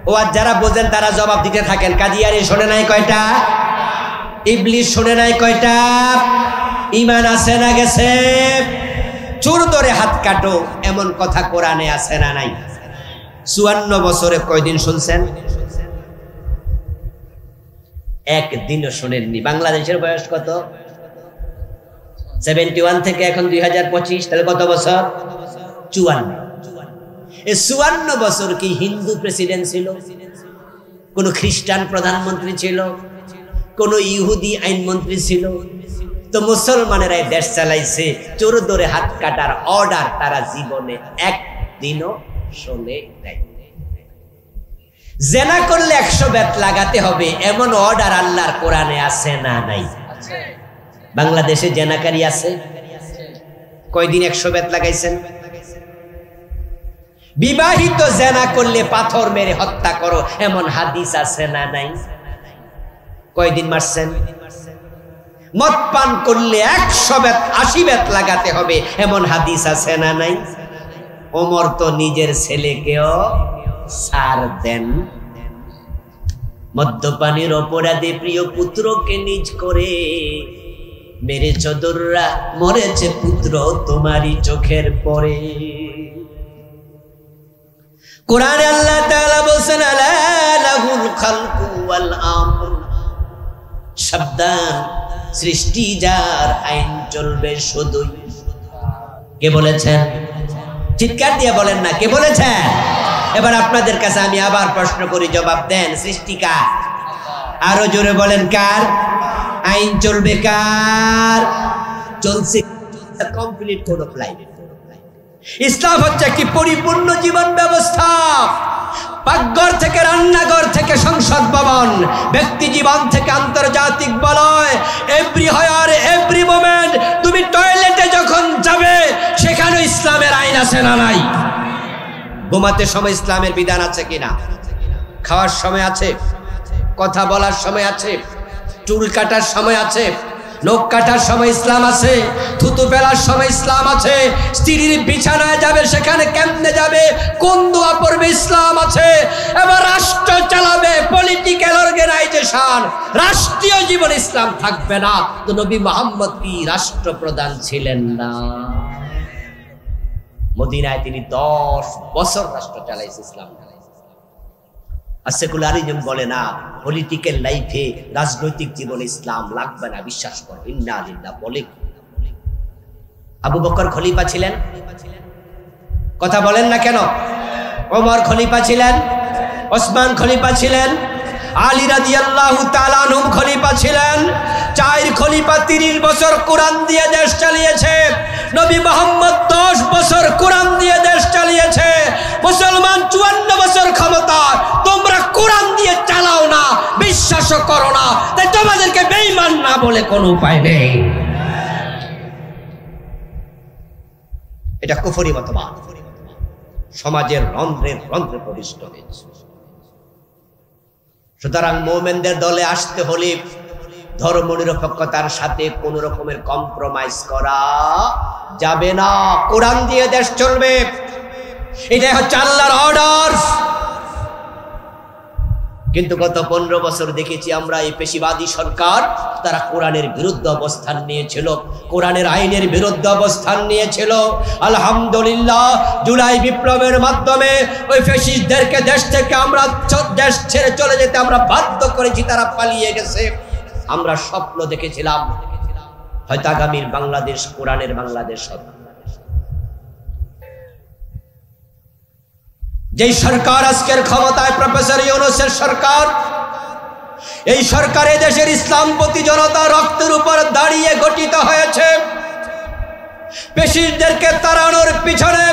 ও আর যারা বোঝেন তারা জবাব দিতে থাকেন। কাদিয়ানি শুনে নাই কয়টা? ইবলিস শুনে নাই কয়টা? ঈমান আছে না গেছে? চোর ধরে হাত কাটো, এমন কথা কোরআনে আছে না নাই? 54 বছরে কয়দিন শুনছেন? একদিনও শুনেননি। বাংলাদেশের বয়স কত? 71 থেকে এখন 2025, তাহলে কত বছর? 54। এই 54 বছর কি হিন্দু প্রেসিডেন্ট ছিল? কোন খ্রিস্টান প্রধানমন্ত্রী ছিল? কোন ইহুদি আইনমন্ত্রী ছিল? তো মুসলমানেরা দেশ চালাইছে। চোর ধরে হাত কাটার অর্ডার তারা জীবনে একদিনও শোনে নাই। জেনা করলে 100 বেত লাগাতে হবে, এমন অর্ডার আল্লাহর কোরআনে আছে না নাই? বাংলাদেশে জেনাকারী আছে? কয়দিন 100 বেত লাগাইছেন? বিবাহিত জেনা করলে পাথর মেরে হত্যা করো, এমন হাদিস আছে না নাই? কয়দিন মারছেন? মদ পান করলে 100 বেত 80 বেত লাগাতে হবে, এমন হাদিস আছে না নাই? ওমর তো নিজের ছেলেকেও ছাড় দেন। মদ্যপানের অপরাধে প্রিয় পুত্রকে নিজ করে মেরে চদররা, মরেছে পুত্র তোমারই চোখের পরে। কোরআনে আল্লাহ তাআলা বলেন, আলা লাহুল খালকু ওয়াল আমর, সাবধান, সৃষ্টি যার, আইন চলবে শুধুই। কে বলেছেন? চিৎকার দিয়ে বলেন না, কে বলেছেন? এবার আপনাদের কাছে আমি আবার প্রশ্ন করি, জবাব দেন। সৃষ্টি কার? আরো জোরে বলেন, কার? আইন চলবে কার? চলছে কমপ্লিট কোড অফ লাইফ। ইসলাম হচ্ছে একটি পরিপূর্ণ জীবন ব্যবস্থা। পাকঘর থেকে রান্নাঘর থেকে সংসদ ভবন, ব্যক্তি জীবন থেকে আন্তর্জাতিক বলয়, এভরি হায়ার এভরি মোমেন্ট। তুমি টয়লেটে যখন যাবে সেখানে ইসলামের আইন আছে না নাই? ঘুমাতে সময় ইসলামের বিধান আছে কিনা? খাওয়ার সময় আছে, কথা বলার সময় আছে, চুল কাটার সময় আছে, নখ কাটার সময় ইসলাম আছে, থুতু ফেলার সময় ইসলাম আছে, স্ত্রীর বিছানায় যাবে সেখানে কেমনে যাবে, কোন দোয়া পড়বে, ইসলাম আছে। এবার রাষ্ট্র চালাবে, পলিটিক্যাল অর্গানাইজেশন, রাষ্ট্রীয় জীবন ইসলাম থাকবে না। তো নবী মুহাম্মদ কি রাষ্ট্রপ্রধান ছিলেন না? মদিনায় তিনি 10 বছর রাষ্ট্র চালাইছে, ইসলাম চালাইছে। আর সেকুলারিজম বলে না, পলিটিক্যাল লাইফে, রাজনৈতিক জীবনে ইসলাম লাগবে না, বিশ্বাস করো। ইন্না লিল্লাহ বলে। আবু বকর খলিফা ছিলেন, কথা বলেন না কেন? ওমর খলিফা ছিলেন, ওসমান খলিফা ছিলেন, আলী রাদিয়াল্লাহু তাআলা আনহু খলিফা ছিলেন। 4 খলিফা 30 বছর কোরআন দিয়ে দেশ চালিয়েছে। নবী মুহাম্মদ 10 বছর কোরআন দিয়ে দেশ চালিয়েছে। মুসলমান 54 বছর ক্ষমতা, তোমরা কোরআন দিয়ে চালাও না, বিশ্বাসও করো না, তাই তোমাদেরকে বেঈমান না বলে কোনো উপায় নেই। এটা কুফরি মতবাদ, সমাজের রন্ধ্রে রন্ধ্রে প্রবিষ্ট হয়েছে। সুতরাং মুমিনদের দলে আসতে হলে ধর্মনিরপেক্ষতার সাথে কোন রকমের কম্প্রোমাইজ করা যাবে না। কোরআন দিয়ে দেশ চলবে, এটাই হচ্ছে আল্লাহর অর্ডার। কিন্তু গত 15 বছর দেখেছি আমরা এই পেশিবাদী সরকার, তারা কোরআনের বিরুদ্ধে অবস্থান নিয়েছিল, কোরআনের আইনের বিরুদ্ধে অবস্থান নিয়েছিল। আলহামদুলিল্লাহ, জুলাই বিপ্লবের মাধ্যমে ওই ফ্যাসিস্টদেরকে দেশ থেকে আমরা দেশ ছেড়ে চলে যেতে আমরা বাধ্য করেছি, তারা পালিয়ে গেছে। আমরা স্বপ্ন দেখেছিলাম হয়তো আগামীর বাংলাদেশ কোরআনের বাংলাদেশ হবে। যেই সরকার আজকের ক্ষমতায়, প্রফেসর ইউনূসের সরকার, এই সরকারে দেশের ইসলামপন্থী জনতা রক্তের উপর দাঁড়িয়ে গঠিত হয়েছে। ফ্যাসিস্টদেরকে তাড়ানোর পিছনে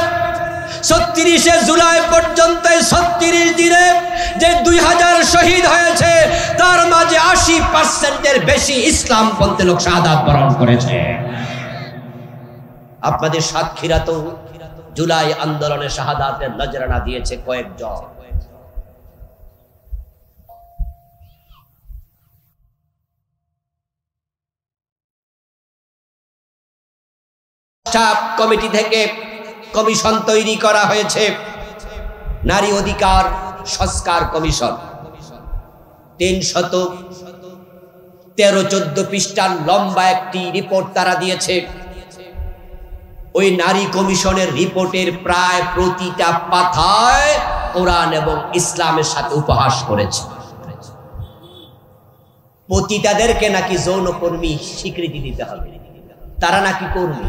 36 জুলাই পর্যন্ত 36 দিনে যে 2000 শহীদ হয়েছে, তার মাঝে 80%-এর বেশি ইসলামপন্থী লোক শাহাদাত বরণ করেছে। আপনাদের সাতক্ষীরা তো জুলাই আন্দোলনে শাহাদাতের নজরানা দিয়েছে কয়েকজন। কমিটি থেকে কমিশন তৈরি করা হয়েছে, নারী অধিকার সংস্কার কমিশন। 313-14 পৃষ্ঠার লম্বা একটি রিপোর্ট তারা দিয়েছে। ওই নারী কমিশনের রিপোর্টের প্রায় প্রতিটা পাতায় কোরআন এবং ইসলামের সাথে উপহাস করেছে। পতিতাদেরকে নাকি যৌনকর্মী স্বীকৃতি দিতে হবে, তারা নাকি কর্মী,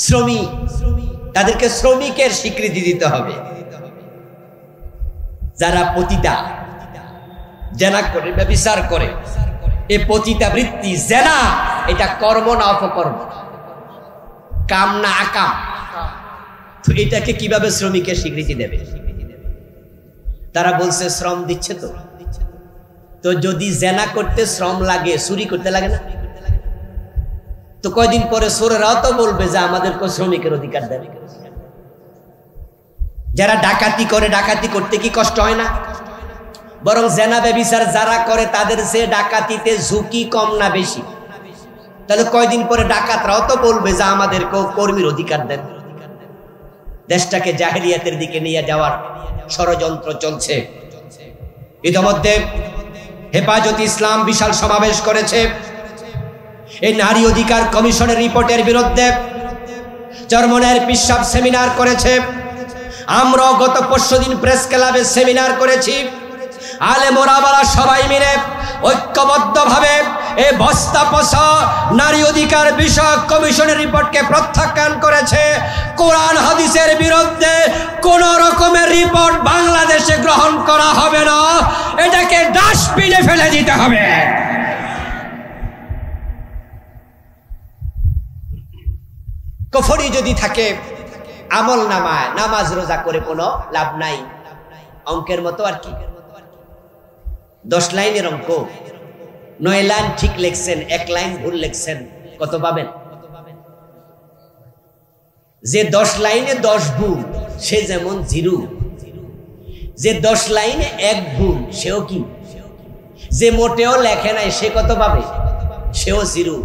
শ্রমিক, তাদেরকে শ্রমিকের স্বীকৃতি দিতে হবে। যারা পতিতা, জেনা করে, ব্যভিচার করে, এই পতিতা বৃত্তি, জেনা এটা কর্ম না অপকর্ম, কাম না আকাম, তো এটাকে কিভাবে শ্রমিকের স্বীকৃতি দেবে? তারা বলছে শ্রম দিচ্ছে। তো যদি জেনা করতে শ্রম লাগে, চুরি করতে লাগে না? তো কয়দিন পরে চোরেরাও তো বলবে যে আমাদেরকে শ্রমিকের অধিকার দেবে। যারা ডাকাতি করে, ডাকাতি করতে কি কষ্ট হয় না? বরং জেনা ব্যভিচার যারা করে তাদের সে ডাকাতিতে ঝুঁকি কম না বেশি? তাহলে কয়দিন পরে ডাকাতরাও তো বলবে যে আমাদেরকেও কর্মীর অধিকার দেন। দেশটাকে জাহেলিয়াতের দিকে নিয়ে যাওয়ার ষড়যন্ত্র চলছে। ইতিমধ্যে হেফাজতে ইসলাম বিশাল সমাবেশ করেছে এই নারী অধিকার কমিশনের রিপোর্টের বিরুদ্ধে। চরমনের পিসাব সেমিনার করেছে। আমরাও গত পরশুদিন প্রেস ক্লাবে সেমিনার করেছি। আলেম ওলামারা সবাই মিলে ঐক্যবদ্ধভাবে এই বস্তা পচা নারী অধিকার বিষয়ক কমিশনের রিপোর্টকে প্রত্যাখ্যান করেছে। কোরআন হাদিসের বিরুদ্ধে কোন রকমের রিপোর্ট বাংলাদেশে গ্রহণ করা হবে না, এটাকে ডাস্টবিনে ফেলে দিতে হবে। কুফরি যদি থাকে আমল নামায়, নামাজ রোজা করে কোনো লাভ নাই। অঙ্কের মতো আর কি, 10 লাইনের অঙ্ক, 9 লাইন ঠিক লিখছেন, 1 লাইন ভুল লিখছেন, কত পাবেন? যে 10 লাইনে 10 ভুল সে যেমন 0, যে 10 লাইনে 1 ভুল সেও কি, যে মোটেও লেখে নাই সে কত পাবে? সেও 0।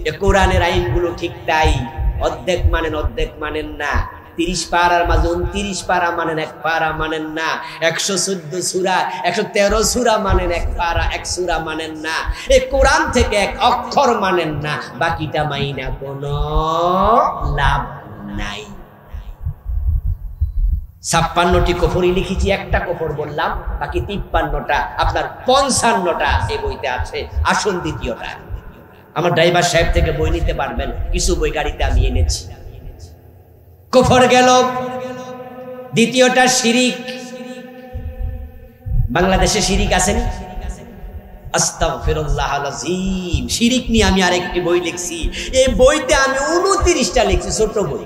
এ কোরআনের আইনগুলো ঠিক তাই, অর্ধেক মানেন অর্ধেক মানেন না। 30 পারার মাঝে 29 পারা মানেন, 1 পারা মানেন না। 114 সূরা 113 সূরা মানেন, 1 পারা 1 সূরা মানেন না। এই কোরআন থেকে 1 অক্ষর মানেন না, বাকিটা মাইনা কোনো লাভ নাই। 56টি কুফরি লিখেছি, একটা কুফর বললাম, বাকি 53টা আপনার 55টা এই বইতে আছে। আসুন দ্বিতীয়টা, আমার ড্রাইভার সাহেব থেকে বই নিতে পারবেন, কিছু বই গাড়িতে আমি এনেছি। কুফর গেল। দ্বিতীয়টা শিরিক। বাংলাদেশে শিরিক আছেন? আস্তাগফিরুল্লাহল আযীম। শিরিক নিয়ে আমি আরেকটি বই লিখছি, এই বইতে আমি 29টা লিখছি, ছোট বই।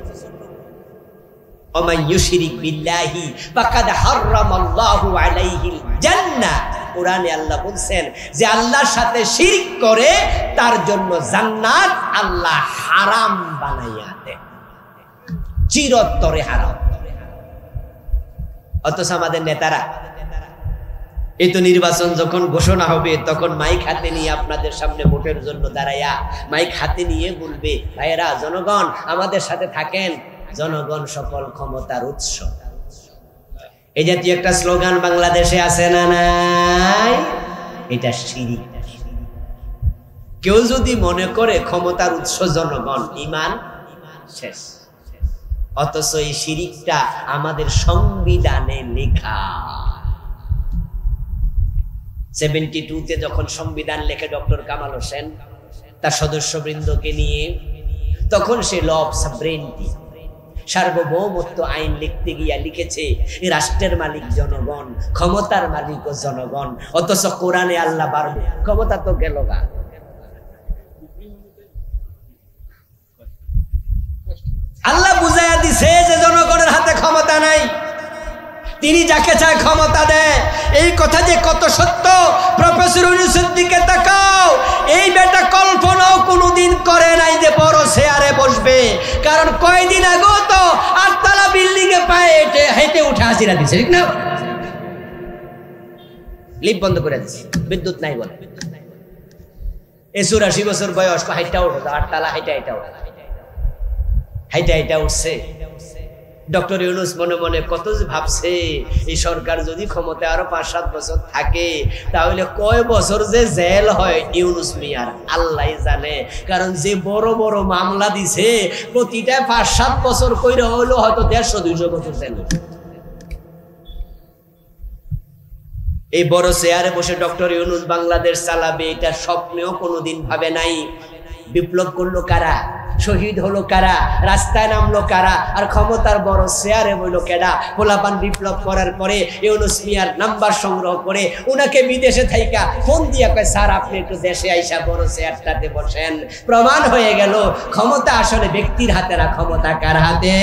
ওমান ইউশরিক বিল্লাহি ফাকাদ হারামাল্লাহু আলাইহিল জান্নাহ। কোরআনে আল্লাহ বলছেন যে আল্লাহর সাথে শিরক করে তার জন্য জান্নাত আল্লাহ হারাম বানাইয়া দেন, চিরতরে হারাম। অথচ আমাদের নেতারা, এই তো নির্বাচন যখন ঘোষণা হবে তখন মাইক হাতে নিয়ে আপনাদের সামনে ভোটের জন্য দাঁড়াইয়া মাইক হাতে নিয়ে বলবে, ভাইয়েরা জনগণ আমাদের সাথে থাকেন, জনগণ সকল ক্ষমতার উৎস। এই জাতীয় একটা স্লোগান বাংলাদেশে আছে না নাই? এটা শিরিক। কেউ যদি মনে করে ক্ষমতার উৎস জনগণ, ঈমান শেষ। অথচ এই শিরিকটা আমাদের সংবিধানে লেখা। 72-তে যখন সংবিধান লেখে ডক্টর কামাল হোসেন তার সদস্যবৃন্দকে নিয়ে, তখন সে ল অফ সভরেন্টি, সার্বভৌমত্ব আইন লিখতে গিয়া লিখেছে এই রাষ্ট্রের মালিক জনগণ, ক্ষমতার মালিক ও জনগণ। অথচ কোরআনে আল্লাহ বাড়বে, ক্ষমতা তো গেল গা। আল্লাহ বুঝাইয়া দিছে যে জনগণের হাতে ক্ষমতা নাই, তিনি যাকে চায় ক্ষমতা দেয়। এই কথা যে কত সত্য, প্রফেসর ইউনূসের দিকে তাকাও, এই বেটা কল্পনাও কোনোদিন করে নাই যে বড় চেয়ারে বসবে। কারণ কয়দিন আগে তো 8তলা বিল্ডিং এ পায়ে হেঁটে উঠে হাজিরা দিচ্ছে, ঠিক না? লিফট বন্ধ করে দিচ্ছে, বিদ্যুৎ নাই বলে। 84 বছর বয়স, হাইটা উঠে 8তলা হাইটা উঠছে। ডক্টর ইউনূস মনে মনে কত ভাবছে, এই সরকার যদি ক্ষমতায় আরো 5-7 বছর থাকে তাহলে কয় বছর যে জেল হয় ইউনূস মিয়ার আল্লাহ জানে। কারণ যে বড় বড় মামলা দিছে প্রতিটা 5-7 বছর কইরে হইলো হয়তো 150-200 বছর জেল। এই বড় চেয়ারে বসে ডক্টর ইউনূস বাংলাদেশ চালাবে এটা স্বপ্নেও কোনোদিন ভাবে নাই। বিপ্লব করলো কারা? শহীদ হলো কারা? রাস্তায় নামলো কারা? আর ক্ষমতার বড় চেয়ারে বইলো কেডা? পোলাপান বিপ্লব করার পরে ইউনূস মিয়ার নাম্বার সংগ্রহ করে উনাকে বিদেশে থাইকা ফোন দিয়া কয়, স্যার আপনি একটু দেশে আইসা বড় চেয়ারটাতে বসেন। প্রমাণ হয়ে গেল ক্ষমতা আসলে ব্যক্তির হাতে না, ক্ষমতা কার হাতে?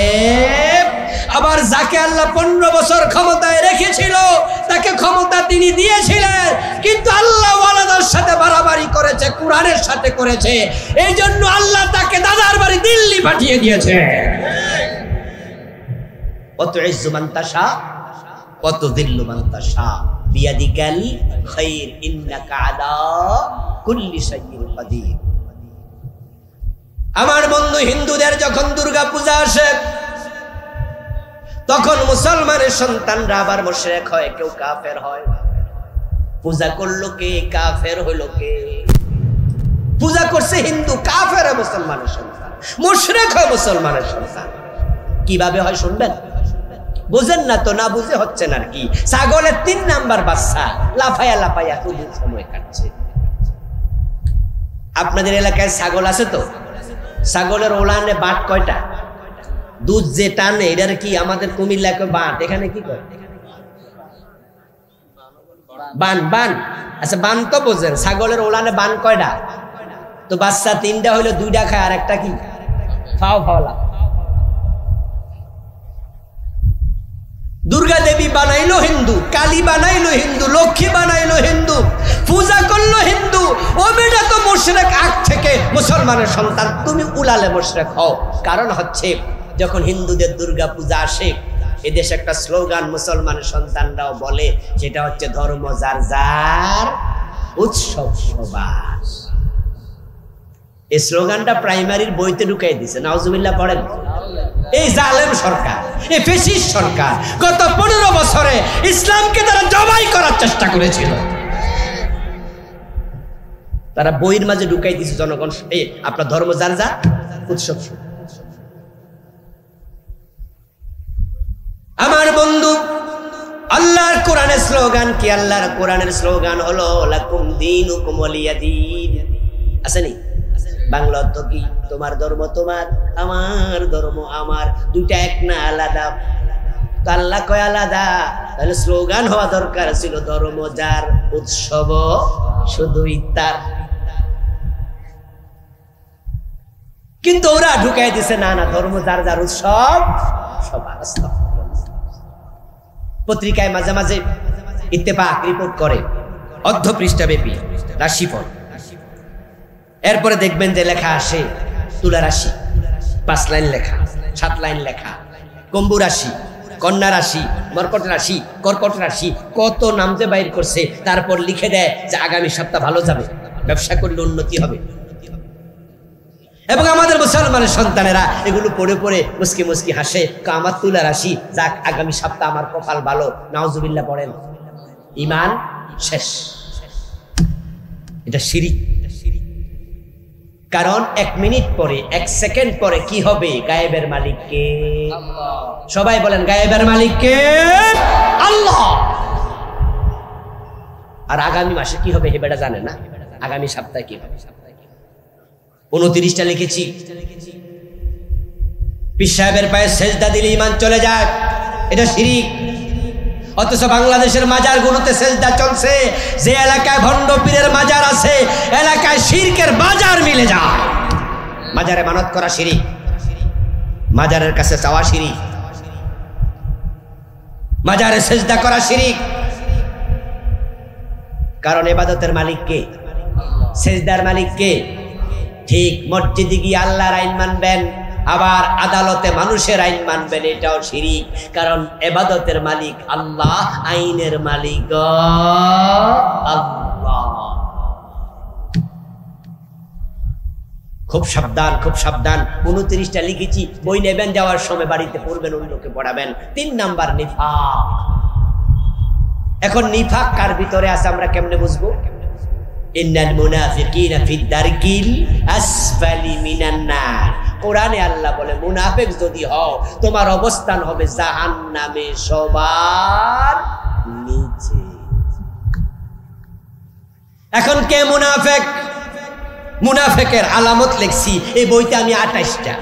আবার যাকে আল্লাহ 15 বছর ক্ষমতায় রেখেছিল তাকে ক্ষমতা তিনি দিয়েছিলেন, কিন্তু আল্লাহ ওয়ালাদের সাথে বাড়াবাড়ি করেছে, কোরআনের সাথে করেছে। এই জন্য আল্লাহ তাকে দাদার বাড়ি দিল্লি পাঠিয়ে দিয়েছে। কত ইজ্জু মান তাশা কত দিল্লু মান তাশা বিয়াদিকাল খায়র ইন্নাকা আলা কুল্লি শাইইন কাদির। আমার বন্ধু, হিন্দুদের যখন দুর্গা পূজা আসে তখন মুসলমানের সন্তানরা আবার মুশরিক হয়, কেউ কাফের হয়। পূজা করলো কে? কাফের হইলো কে? পূজা করছে হিন্দু, কাফের মুসলমানের সন্তান, মুশরিক হয় মুসলমানের সন্তান। কিভাবে হয় শুনবেন? বুঝেন না তো, না বুঝে হচ্ছে না আর কি। ছাগলের 3 নাম্বার বাচ্চা লাফায়া লাফায়া দুধের সময় কাটছে। আপনাদের এলাকায় ছাগল আছে তো? ছাগলের ওলানে বাট কয়টা? দুধ যে টানে এটার কি আমাদের কুমিল্লায় বাট, এখানে কি কয়? বান। বান, আচ্ছা বান তো বোঝেন। ছাগলের ওলানে বান কয়টা? তো বাচ্চা 3টা হইলো, 2টা খায় আর একটা কি ফাওলা। দুর্গা দেবী বানাইলো হিন্দু, কালী বানাইলো হিন্দু, লক্ষ্মী বানাইলো হিন্দু, পূজা করলো হিন্দু। ও বেটা তো মুশরিক আগ থেকে, মুসলমানের সন্তান তুমি উলালে মুশরিক হও। কারণ হচ্ছে যখন হিন্দুদের দুর্গা পূজা আসে এদেশে একটা স্লোগান মুসলমানের সন্তানরাও বলে, সেটা হচ্ছে ধর্ম যার যার উৎসব সবার। এই স্লোগানটা প্রাইমারির বইতে ঢুকাই দিছে, নাউজুবিল্লাহ পড়েন। এই জালেম সরকার, এই ফ্যাসিস্ট সরকার গত 15 বছরে ইসলামকে তারা জবাই করার চেষ্টা করেছিল। তারা বইয়ের মাঝে ঢুকাই দিছে জনগণ আপনার ধর্ম যার যার উৎসব। আমার বন্ধু কি আল্লাহর কোরআনের স্লোগান হলো লাকুম দীনুকুম ওয়ালিয়া দীন, আসেনি? বাংলা অর্থ কি? তোমার ধর্ম তোমার, আমার ধর্ম আমার, দুইটা এক না, আলাদা। তো আল্লাহ কয় আলাদা, তাহলে স্লোগান হওয়া দরকার ছিল ধর্ম যার, উৎসব শুধুই তার। কিন্তু ওরা ঢুকাই দিছে না না, ধর্ম যার যার, উৎসব সবার। পত্রিকায় মাঝে মাঝে ইত্তেফাক রিপোর্ট করে অর্ধপৃষ্ঠা ব্যাপী রাশিফল, এরপরে দেখবেন যে লেখা আসে তুলা রাশি, 5 লাইন লেখা, 7 লাইন লেখা, কুম্ভ রাশি, কন্যা রাশি, মকর রাশি, কর্কট রাশি, কত নাম যে বাইর করছে। তারপর লিখে দেয় যে আগামী সপ্তাহ ভালো যাবে, ব্যবসা করলে উন্নতি হবে। এবং আমাদের মুসলমানের সন্তানেরা এগুলো পড়ে পড়ে মুস্কি মুস্কি হাসে, আমার তুলা রাশি, যাক আগামী সপ্তাহ আমার কপাল ভালো। নাউজুবিল্লাহ পড়েন, ঈমান শেষ। এটা শিরক। কারণ 1 মিনিট পরে, 1 সেকেন্ড পরে কি হবে? গায়েবের মালিক কে? সবাই বলেন, গায়েবের মালিক কে? আল্লাহ। আর আগামী মাসে কি হবে হেবেটা জানে না, আগামী সপ্তাহে কি হবে। 29টা লিখেছি, পীর সাহেবের পায়ে সেজদা দিলে ঈমান চলে যায়, এটা শিরক। অথচ বাংলাদেশের মাজার গুলোতে সেজদা চলছে। যে এলাকায় ভণ্ড পীরের মাজার আছে, এলাকায় শিরকের বাজার মিলে যায়। মাজারে মানত করা শিরক, মাজারের কাছে চাওয়া শিরক, মাজারে সেজদা করা শিরক। কারণ ইবাদতের মালিক কে? সেজদার মালিক কে? ঠিক মসজিদে গিয়ে আল্লাহর আইন মানবেন, আবার আদালতে মানুষের আইন মানবেন, এটাও শিরক। কারণ ইবাদতের মালিক আল্লাহ, আইনের মালিক আল্লাহ। খুব সাবধান, খুব সাবধান। 29টা লিখেছি, বই নেবেন, যাওয়ার সময় বাড়িতে পড়বেন, অন্যকে পড়াবেন। 3 নাম্বার নিফাক। এখন নিফাক কার ভিতরে আছে আমরা কেমনে বুঝবো? ইন্নাল মুনাফিকিনা ফি দারকিল আসফালি মিনান নার। কোরআনে আল্লাহ বলে, মুনাফিক যদি হও তোমার অবস্থান হবে জাহান্নামে সবার নিচে। এখন কে মুনাফিক? মুনাফিকের আলামত লিখছি এই বইতে আমি 28টা।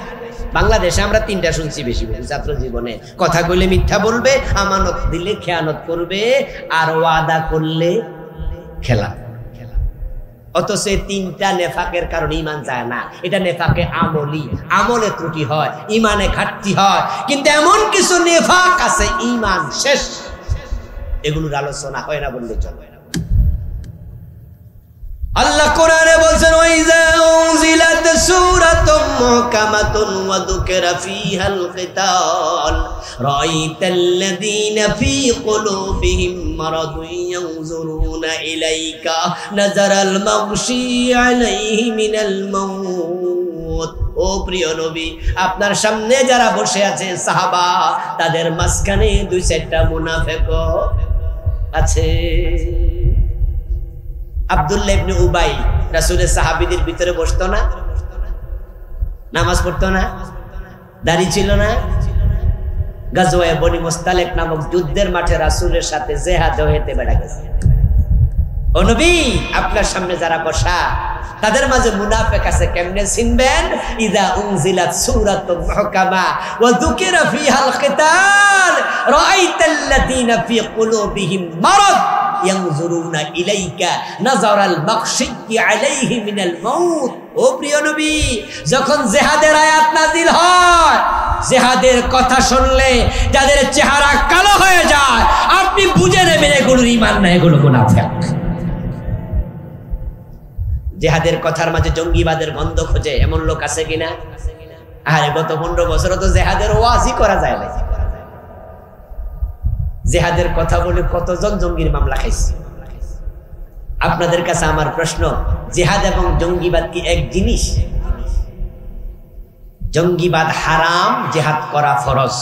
বাংলাদেশে আমরা 3টা শুনছি বেশি বেশি ছাত্র জীবনে। কথা কইলে মিথ্যা বলবে, আমানত দিলে খেয়ানত করবে, আর ওয়াদা করলে খেলা। অথচ 3টা নেফাকের কারণে ঈমান যায় না। এটা নেফাকে আমলি, আমলে ত্রুটি হয়, ঈমানে ঘাটতি হয়। কিন্তু এমন কিছু নেফাক আছে ঈমান শেষ, এগুলোর আলোচনা হয় না বললে চলে। আল্লাহ কোরআনে বলছেন, ওয়াইজা উনজিলাত সূরাতুম মুহকামাতুন ওয়া যুকিরা ফীহাল কিতাল রাআইতাল্লাযীনা ফী কুলুবিহিম মারাদুন ইয়ানজুরুনা ইলাইকা নাযারাল মাগশী আলাইহি মিনাল মাউত। ও প্রিয় নবী, আপনার সামনে যারা বসে আছে সাহাবা, তাদের মাঝখানে 2-4টা মুনাফিক আছে। আব্দুল্লাহ ইবনে উবাই রাসূলের সাহাবীদের ভিতরে বসতো না, নামাজ পড়তো না, দাড়ি ছিল না। গাজওয়ায়ে বনি মুস্তালিক নামক যুদ্ধের মাঠে রাসূলের সাথে জিহাদে হতে বেড়া গেছে। ও নবী, আপনার সামনে যারা বসা, তাদের মাঝে মুনাফিক আছে, কেমনে চিনবেন? ইযা উনজিলাত সূরাতুম মুহকামা ওয়া যুকিরা ফীহাল কিতাল রাআইতাল্লাযীনা ফী কুলুবিহিম মারাদ ইয়ানজুরুনা ইলাইকা নাযারাল মাগশী আলাইহি মিনাল মাউত। ও প্রিয় নবী, যখন জিহাদের আয়াত নাযিল হয়, জিহাদের কথা শুনলে যাদের চেহারা কালো হয়ে যায়, আপনি বুঝে নেবেন এগুলোর ঈমান নাই, এগুলো মুনাফিক। জিহাদের কথার মাঝে জঙ্গিবাদের গন্ধ খোঁজে এমন লোক আছে কিনা? আরে গত 15 বছর তো জিহাদের ওয়াজই করা যায় না। জিহাদের কথা বলে কতজন জঙ্গির মামলা খাইছে। আপনাদের কাছে আমার প্রশ্ন, জিহাদ এবং জঙ্গিবাদ কি এক জিনিস? জঙ্গিবাদ হারাম, জিহাদ করা ফরজ।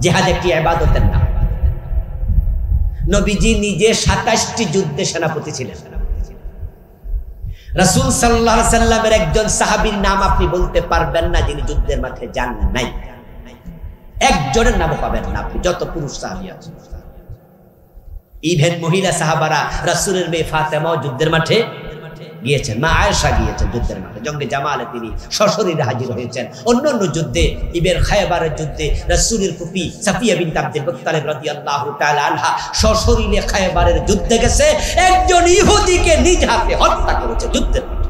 জিহাদ একটি ইবাদতের নাম। নবীজি নিজে 27টি যুদ্ধে সেনাপতি ছিলেন। রাসূল সাল্লাল্লাহু আলাইহি সাল্লামের একজন সাহাবীর নাম আপনি বলতে পারবেন না যিনি যুদ্ধের মাঠে যান নাই। একজনের নামও পাবেন না আপনি, যত পুরুষ সাহাবী আছেন। ইভেন মহিলা সাহাবারা, রাসূলের মেয়ে ফাতেমা যুদ্ধের মাঠে গিয়েছেন, মা আয়েশা গিয়েছেন যুদ্ধের মাঠে, জঙ্গে জামালে তিনি সশরীরে হাজির হয়েছেন। অন্যান্য যুদ্ধে, ইবের খায়বারের যুদ্ধে রাসূলের ফুফি সাফিয়া বিনত আব্দুল মুত্তালিব রাদিয়াল্লাহু তাআলা আনহা সশরীরে খায়বারের যুদ্ধে গেছে, একজন ইহুদিকে নিজ হাতে হত্যা করেছে যুদ্ধের মাঠে।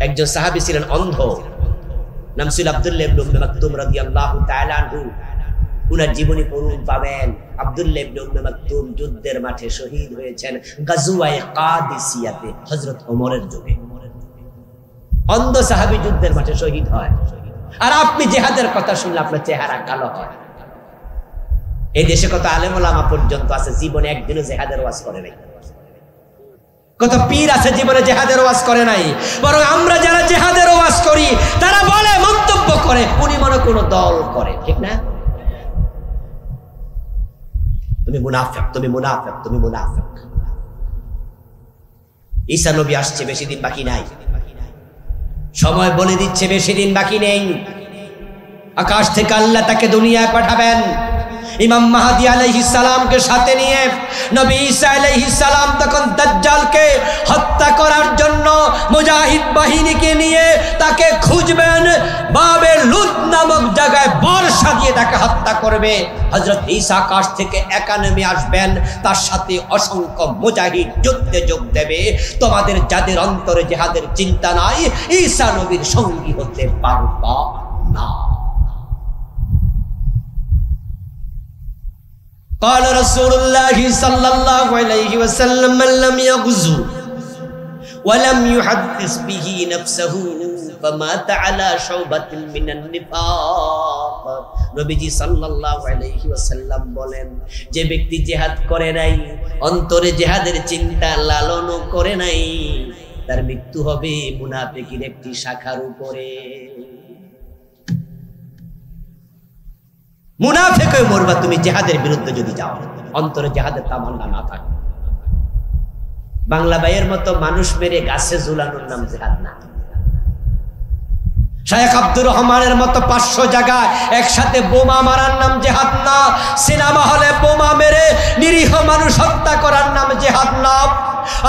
একজন সাহাবী ছিলেন অন্ধ, নাম ছিল আব্দুল্লাহ ইবনে উম্মে মাকতুম রাদিয়াল্লাহু তাআলা আনহু। উনার জীবনী পড়ুন, পাবেন আব্দুল্লাহ ইবনে উম্মে মাকতুম যুদ্ধের মাঠে শহীদ হয়েছেন গাজওয়ায়ে কাদিসিয়াতে হযরত ওমরের যুগে। অন্ধ সাহাবী যুদ্ধের মাঠে শহীদ হয়, আর আপনি জিহাদের কথা শুনলে আপনার চেহারা কালো হয়। এই দেশে কত আলেম ওলামা পর্যন্ত আছে জীবনে একদিনও জিহাদের ওয়াজ করে নাই, কত পীর আছে জীবনে জিহাদের ওয়াজ করে নাই। বরং আমরা যারা জিহাদের ওয়াজ করি তারা বলে, মন্তব্য করে, উনি মনে কোনো দল করে, ঠিক না? তুমি মুনাফিক, তুমি মুনাফিক, তুমি মুনাফিক। ঈসা নবী আসছে, বেশি দিন বাকি নাই, সময় বলে দিচ্ছে বেশি দিন বাকি নেই। আকাশ থেকে আল্লাহ তাকে দুনিয়ায় পাঠাবেন, ইমাম মাহদী আলাইহিস সালামকে সাথে নিয়ে। নবী ঈসা আলাইহিস সালাম তখন দাজ্জালকে হত্যা করার জন্য মুজাহিদ বাহিনীকে নিয়ে তাকে খুঁজবেন, বাবেল লুদ নামক জায়গায় বর্ষা দিয়ে তাকে হত্যা করবে। হযরত ঈসা আকাশ থেকে একা নেমে আসবেন, তার সাথে অসংখ্য মুজাহিদ যুদ্ধে যোগ দেবে। তোমাদের যাদের অন্তরে জিহাদের চিন্তা নাই, ঈসা নবীর সঙ্গী হতে পারবা না। قال رسول الله صلى الله عليه وسلم من لم يغزو ولم يحدث به نفسه فمات على شعبة من النفاق। নবীজি সাল্লাল্লাহু আলাইহি ওয়াসাল্লাম বলেন, যে ব্যক্তি জিহাদ করে নাই, অন্তরে জিহাদের চিন্তা লালন করে নাই, তার মৃত্যু হবে মুনাফিকের একটি শাখার উপরে। মুনাফিক হয়ে মরবা তুমি জিহাদের বিরুদ্ধে যদি যাও, অন্তরে জিহাদের তামান্না না থাকে। বাংলা ভাইয়ের মতো মানুষ মেরে গাছে ঝুলানোর নাম জিহাদ না। শায়েখ আব্দুর রহমানের মতো 500 জায়গায় একসাথে বোমা মারার নাম জিহাদ না। সিনেমা হলে বোমা মেরে নিরীহ মানুষ হত্যা করার নাম জিহাদ না।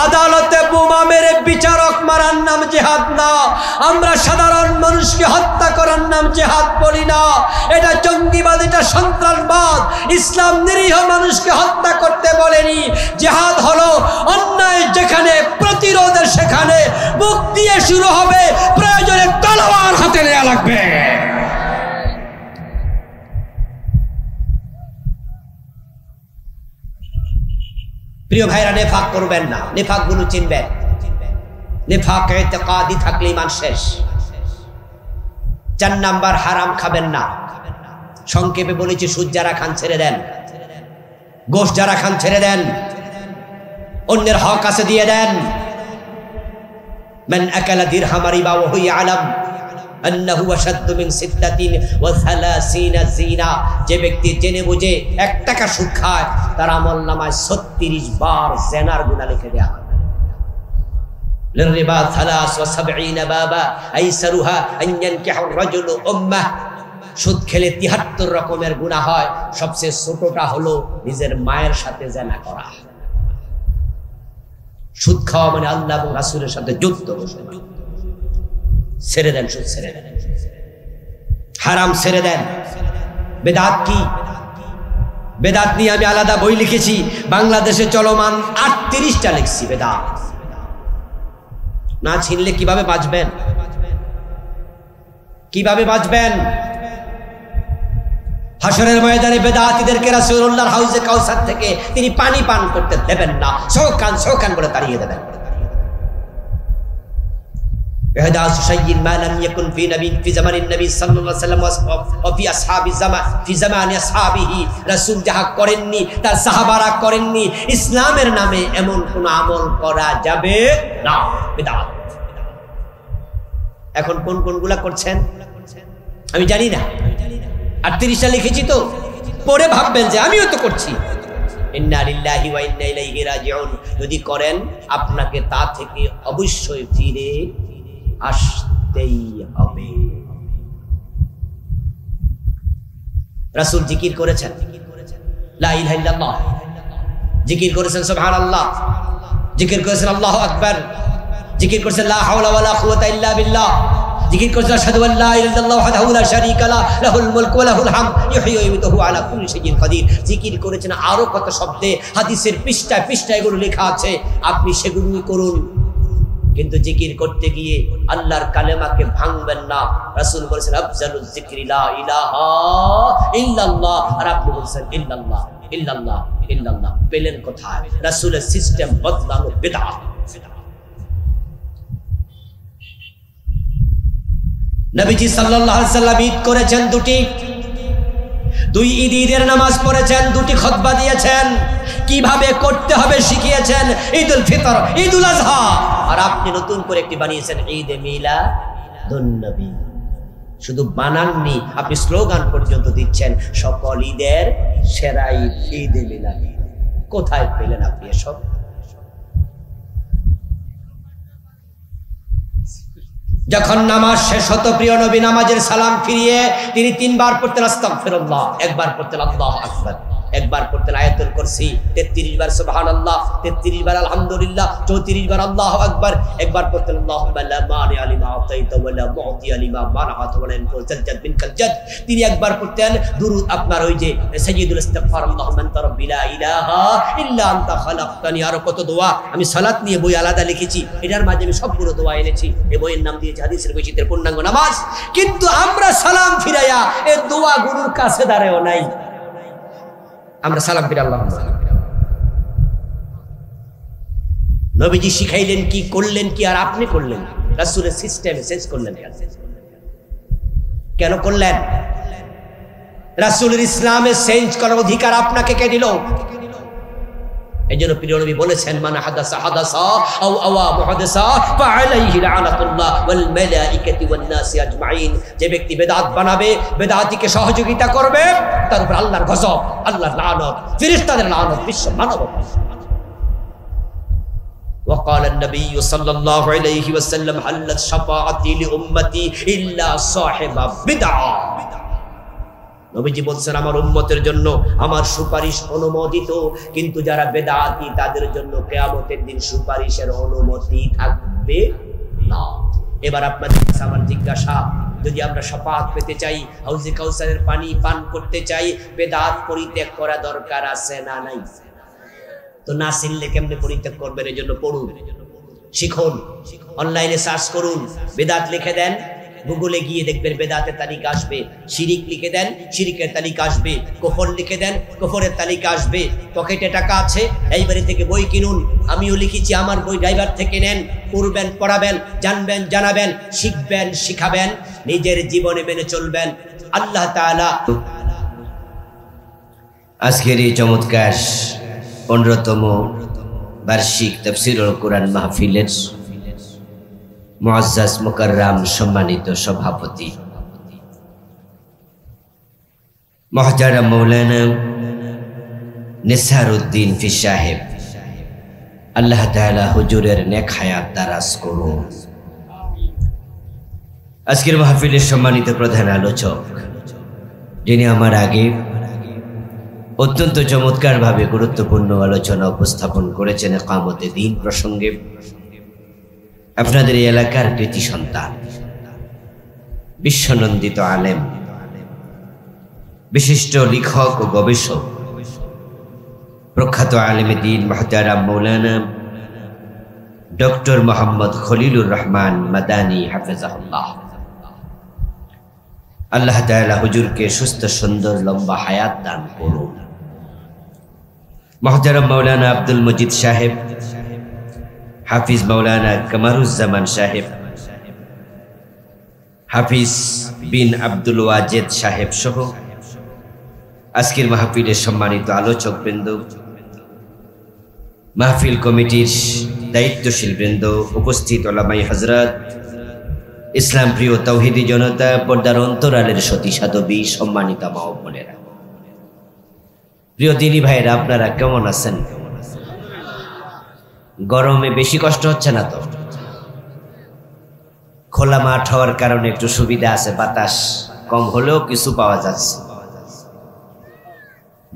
আদালতে বোমা মেরে বিচারক মারার নাম জিহাদ না। আমরা সাধারণ মানুষকে হত্যা করার নাম জিহাদ বলি না, এটা জঙ্গিবাদ, এটা সন্ত্রাসবাদ। ইসলাম নিরীহ মানুষকে হত্যা করতে বলেনি। জিহাদ হলো অন্যায় যেখানে প্রতিরোধের সেখানে মুখ দিয়ে শুরু হবে, প্রয়োজনে তলোয়ার হাতে নেওয়া লাগবে। প্রিয় ভাইরা, নেফাক করবেন না, নেফাক গুলো চিনবেন। নেফাক ইতিকাদি থাকলে ঈমান শেষ। 4 নাম্বার, হারাম খাবেন না। সংক্ষেপে বলেছি, সুদ যারা খান ছেড়ে দেন, গোশত যারা খান ছেড়ে দেন, অন্যের হক আছে দিয়ে দেন। মান আকালা দিরহাম রিবা ওয়া হুয়া ইয়ালাম আন্নাহু আশাদ্দু মিন 36 জিনা। যে ব্যক্তি জেনে বুঝে 1 টাকা সুদ খায়, তার আমলনামায় 36 বার জিনার গুনাহ লিখে দেয়া হয়। লিররিবা 73 বাবা আইসারুহা আন ইয়ানকিহু আর-রাজুলু উম্মাহ। সুদ খেলে 73 রকমের গুনাহ হয়, সবচেয়ে ছোটটা হলো নিজের মায়ের সাথে জিনা করা। সুদ খাওয়া মানে আল্লাহ এবং রাসূলের সাথে যুদ্ধ ঘোষণা। ছেড়ে দেন সুদ, ছেড়ে দেন হারাম, ছেড়ে দেন। বেদাত কি? বেদাত নিয়ে আমি আলাদা বই লিখেছি, বাংলাদেশে চলমান 38টা লিখছি বেদাত। না চিনলে কিভাবে বাঁচবেন? কিভাবে বাঁচবেন? হাসরের ময়দানে বেদাতীদেরকে রাসূলুল্লাহর হাউজে কাউসার থেকে তিনি পানি পান করতে দেবেন না, শোকান শোকান বলে তাড়িয়ে দেবেন। ইহদাস শাইইন মা লাম ইয়াকুন ফি নবী ফি জামানিন নবী সাল্লাল্লাহু আলাইহি ওয়াসাল্লাম ওয়া ফি আসহাবি জামান ফি জামানি আসহাবিহি। রাসূল যাহা করেননি তার সাহাবারা করেননি, ইসলামের নামে এমন কোন আমল করা যাবে না, বিদআত। এখন কোন কোনগুলা করছেন আমি জানি না, 38টা লিখেছি তো, পরে ভাববেন যে আমিও তো করছি। ইন্না লিল্লাহি ওয়া ইন্না ইলাইহি রাজিউন। যদি করেন আপনাকে তা থেকে অবশ্যই ফিরে আসতেই হবে। রাসূল জিকির করেছেন, লা ইলাহা ইল্লাল্লাহ, জিকির করেছেন সুবহানাল্লাহ, জিকির করেছেন আল্লাহু আকবার, জিকির করেছেন লা হাওলা ওয়ালা কুওয়াতা ইল্লা বিল্লাহ, জিকির করেছেন আশহাদু আল্লা ইলাহা ইল্লাল্লাহ ওয়াহদাহু লা শারীকা লাহু লাহুল মুলকু ওয়া লাহুল হামদ ইউহয়ি ওয়া ইউমীতু আলা কুল্লি শাইইন কাদির। জিকির করেছেন আরো কত শব্দে, হাদিসের পৃষ্ঠায় পৃষ্ঠায় এগুলো লেখা আছে, আপনি সেগুলোই করুন। কিন্তু জিকির করতে গিয়ে আল্লাহর কালেমাকে ভাঙবেন না। রাসূল বলেছেন আফজালুজ যিকরি লা ইলাহা ইল্লাল্লাহ, আর আপনি বলেছেন ইল্লাল্লাহ ইল্লাল্লাহ ইল্লাল্লাহ। পেলেন কোথায়? রাসূলের সিস্টেম বদলানো বিদআত। নবীজি সাল্লাল্লাহু আলাইহি সাল্লাম ঈদ করেছেন দুই ঈদের নামাজ পড়েছেন, দুটি খুতবা দিয়েছেন, কিভাবে করতে হবে শিখিয়েছেন, ঈদুল ফিতর, ঈদুল আযহা। আর আপনি নতুন করে একটি বানিয়েছেন ঈদে মিলাদুন নবী। শুধু বানাননি, আপনি স্লোগান পর্যন্ত দিচ্ছেন, সকল ঈদের সেরা ঈদ ঈদে মিলাদ। কোথায় পেলেন আপনি এসব? যখন নামাজ শেষ হতো প্রিয় নবী নামাজের সালাম ফিরিয়ে তিনি 3 বার পড়তেন আস্তাগফিরুল্লাহ, একবার পড়তেন আল্লাহু আকবার, একবার পড়তেন আয়াতুল কুরসি, 33 বার সুবহানাল্লাহ, 33 বার আলহামদুলিল্লাহ, 34 বার আল্লাহু আকবার, একবার পড়তেন আল্লাহুম্মা লা মানি লিমা আতাইতা ওয়া লা মুতি লিমা মানাআত ওয়া লা ইয়ানফু জাদ মিনকাল জাদ। তিনি একবার পড়তেন দুরূদ, আপনার ওই যে সাইয়্যিদুল ইস্তিগফার, আল্লাহুম্মা আনতা রাব্বি লা ইলাহা ইল্লা আনতা খালাকতানি। আর কত দোয়া, আমি সালাত নিয়ে বই আলাদা লিখেছি, এটার মাঝে আমি সবগুলো দোয়া এনেছি। এই বইয়ের নাম দিয়েছি হাদিসের বৈচিত্র্যের পূর্ণাঙ্গ নামাজ। কিন্তু আমরা সালাম ফিরাইয়া এই দোয়াগুলোর কাছে দাঁড়ায়ও নাই। আমরা সালাম ফিরে আল্লাহ। নবীজি শিখাইলেন কি, করলেন কি, আর আপনি করলেন রাসূলের সিস্টেমে চেঞ্জ করলেন কেন করলেন? রাসূলের ইসলামে চেঞ্জ করার অধিকার আপনাকে কে দিল? এই জন্য প্রিয় নবী বলেছেন, মান হাদাসা হাদাসা আও আওয়া মুহাদাসা ফাআলাইহি লানাতুল্লাহ ওয়াল মালাইকাতি ওয়ান নাসি আজমাইন। যে ব্যক্তি বেদাত বানাবে, বেদাতিকে সহযোগিতা করবে, তার উপর আল্লাহর গজব, আল্লাহর লানত, ফেরেশতাদের লানত, বিশ্ব মানবতা। وقال النبي صلى الله عليه وسلم حلت شفاعتي لأمتي إلا صاحب بدعة। নবীজি বলছেন, আমার উম্মতের জন্য আমার সুপারিশ অনুমোদিত, কিন্তু যারা বেদাতি তাদের জন্য কিয়ামতের দিন সুপারিশের অনুমতি থাকবে না। এবার আপনাদের কাছে আমার জিজ্ঞাসা, যদি আমরা শাফাআত পেতে চাই, হাউজে কাউসারের পানি পান করতে চাই, বেদাত পরিত্যাগ করা দরকার আছে না নাই? তো না চিনলে কেমনে পরিত্যাগ করবেন? এই জন্য পড়ুন, শিখুন, অনলাইনে সার্চ করুন, বেদাত লিখে দেন, গুগলে গিয়ে দেখবেন বেদাতের তালিকা আসবে, শিরিক লিখে দেন, শিরিকের তালিকা আসবে, কুফর লিখে দেন, কুফরের তালিকা আসবে। পকেটে টাকা আছে, লাইব্রেরি থেকে বই কিনুন, আমিও লিখেছি, আমার বই ড্রাইভার থেকে নেন, পড়বেন, পড়াবেন, জানবেন, জানাবেন, শিখবেন, শিখাবেন, নিজের জীবনে মেনে চলবেন। আল্লাহ তাআলা আজকের এই চমৎকার 15তম বার্ষিক তাফসীরুল কুরআন মাহফিলের মুআজ্জাজ মুকাররাম সম্মানিত সভাপতি মুহতারাম মাওলানা নিসারউদ্দিন ফি সাহেব, আল্লাহ তাআলা হুজুরের নেক হায়াত দারাজ করুন। আজকের মাহফিলের সম্মানিত প্রধান আলোচক, যিনি আমার আগে অত্যন্ত চমৎকারভাবে গুরুত্বপূর্ণ আলোচনা উপস্থাপন করেছেন ইকামতে দ্বীন প্রসঙ্গে, আপনাদের এই এলাকার কৃতি সন্তান, বিশ্বনন্দিত আলেম, বিশিষ্ট লেখক ও গবেষক, প্রখ্যাত আলেমে দ্বীন মুহতারাম মাওলানা ডক্টর মোহাম্মদ খলিলুর রহমান মাদানী হাফেজাহুল্লাহ। আল্লাহ তাআলা হুজুরকে সুস্থ সুন্দর লম্বা হায়াত দান করুন। মুহতারাম মাওলানা আব্দুল মজিদ সাহেব, হাফিজ মাওলানা কামারুজ্জামান সাহেব, হাফিজ বিন আব্দুল ওয়াজেদ সাহেব সহ আজকের মাহফিলের সম্মানিত আলোচক বৃন্দ, মাহফিল কমিটির দায়িত্বশীল বৃন্দ, উপস্থিত ওলামায়ে হযরত, ইসলাম প্রিয় তাওহীদি জনতা, পর্দার অন্তরালের সতী সাধবী, সম্মানিত মা ও বোনেরা, প্রিয় দিনী ভাইয়েরা, আপনারা কেমন আছেন? গরমে বেশি কষ্ট হচ্ছে না তো? খোলা মাঠ হওয়ার কারণে একটু সুবিধা আছে, বাতাস কম হলেও কিছু পাওয়া যাচ্ছে।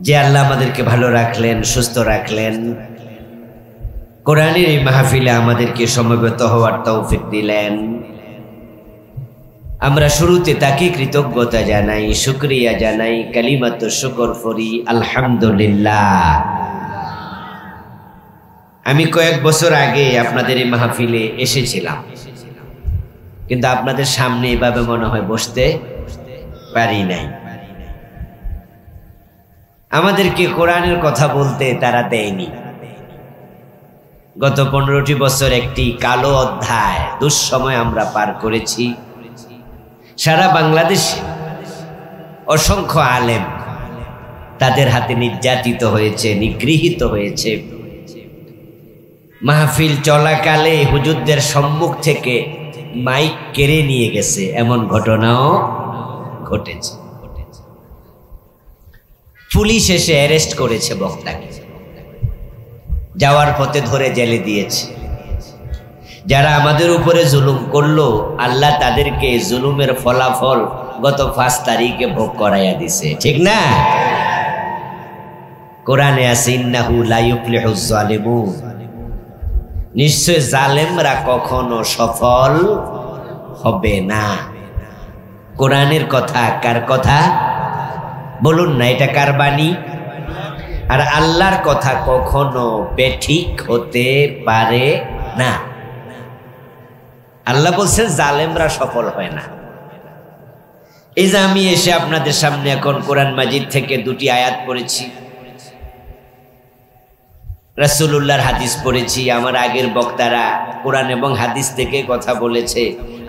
যে আল্লাহ আমাদেরকে ভালো রাখলেন, সুস্থ রাখলেন, কোরআনের এই মাহফিলে আমাদেরকে সমবেত হওয়ার তৌফিক দিলেন। আমরা শুরুতে তাকে কৃতজ্ঞতা জানাই, শুকরিয়া জানাই, কালিমাত শুকর করি, আলহামদুলিল্লাহ। আমি কয়েক বছর আগে আপনাদের এই মাহফিলে এসেছিলাম, কিন্তু আপনাদের সামনে এভাবে মনে হয় বসতে পারি নাই। আমাদেরকে কোরআনের কথা বলতে তারা দেয়নি। গত 15টি বছর একটি কালো অধ্যায়, দুঃসময় আমরা পার করেছি। সারা বাংলাদেশে অসংখ্য আলেম তাদের হাতে নির্যাতিত হয়েছে, নিগৃহীত হয়েছে। মাহফিল চলাকালে হুজুরদের সম্মুখ থেকে মাইক কেড়ে নিয়ে গেছে, এমন ঘটনাও ঘটেছে। পুলিশ এসে অ্যারেস্ট করেছে বক্তাকে, যাওয়ার পথে ধরে জেলে দিয়েছে। যারা আমাদের উপরে জুলুম করলো, আল্লাহ তাদেরকে জুলুমের ফলাফল গত 5 তারিখে ভোগ করাইয়া দিছে, ঠিক না? কোরআনে আছে ইন্নাহু লা ইউফলিহুজ জালিমুন, নিশ্চয় জালেমরা কখনো সফল হবে না। কোরআনের কথা, কার কথা বলুন না? এটা কার বাণী? আর আল্লাহর কথা কখনো বেঠিক হতে পারে না। আল্লাহ বলছেন জালেমরা সফল হয় না। এই যে আমি এসে আপনাদের সামনে এখন কোরআন মাজিদ থেকে 2টি আয়াত পড়েছি, রাসূলুল্লাহর হাদিস পড়েছি। আমার আগের বক্তারা কোরআন এবং হাদিস থেকে কথা বলেছে।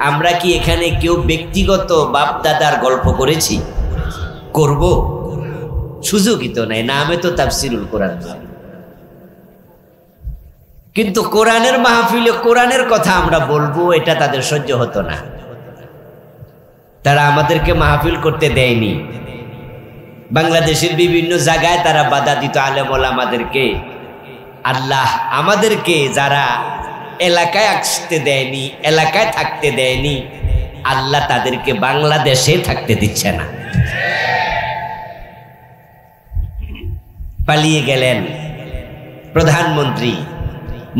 আমরা কি এখানে কেউ ব্যক্তিগত বাপ দাদার গল্প করেছি? করব? সুযোগই তো নাই, নামে তো তাফসিরুল কোরআন। কিন্তু কোরআনের মাহফিলে কোরআনের কথা আমরা বলবো, এটা তাদের সহ্য হতো না। তারা আমাদেরকে মাহফিল করতে দেয়নি। বাংলাদেশের বিভিন্ন জায়গায় তারা বাধা দিত আলেম ওলামাদেরকে। আল্লাহ আমাদেরকে যারা এলাকায় আসতে দেয়নি, এলাকায় থাকতে দেয়নি, আল্লাহ তাদেরকে বাংলাদেশে থাকতে দিচ্ছে না। পালিয়ে গেলেন প্রধানমন্ত্রী,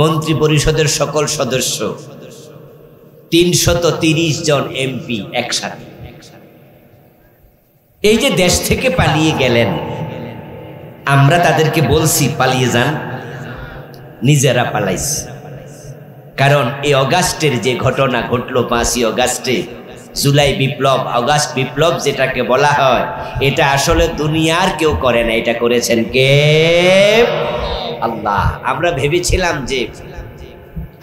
মন্ত্রী পরিষদের সকল সদস্য, 330 জন এমপি একসাথে। এই যে দেশ থেকে পালিয়ে গেলেন, আমরা তাদেরকে বলছি পালিয়ে যান, নিজেরা পালাইছে। কারণ এই অগাস্টের যে ঘটনা ঘটলো, 5ই অগাস্টে, জুলাই বিপ্লব, অগাস্ট বিপ্লব যেটাকে বলা হয়, এটা আসলে দুনিয়ার কেউ করে না, এটা করেছেন কে? আল্লাহ। আমরা ভেবেছিলাম যে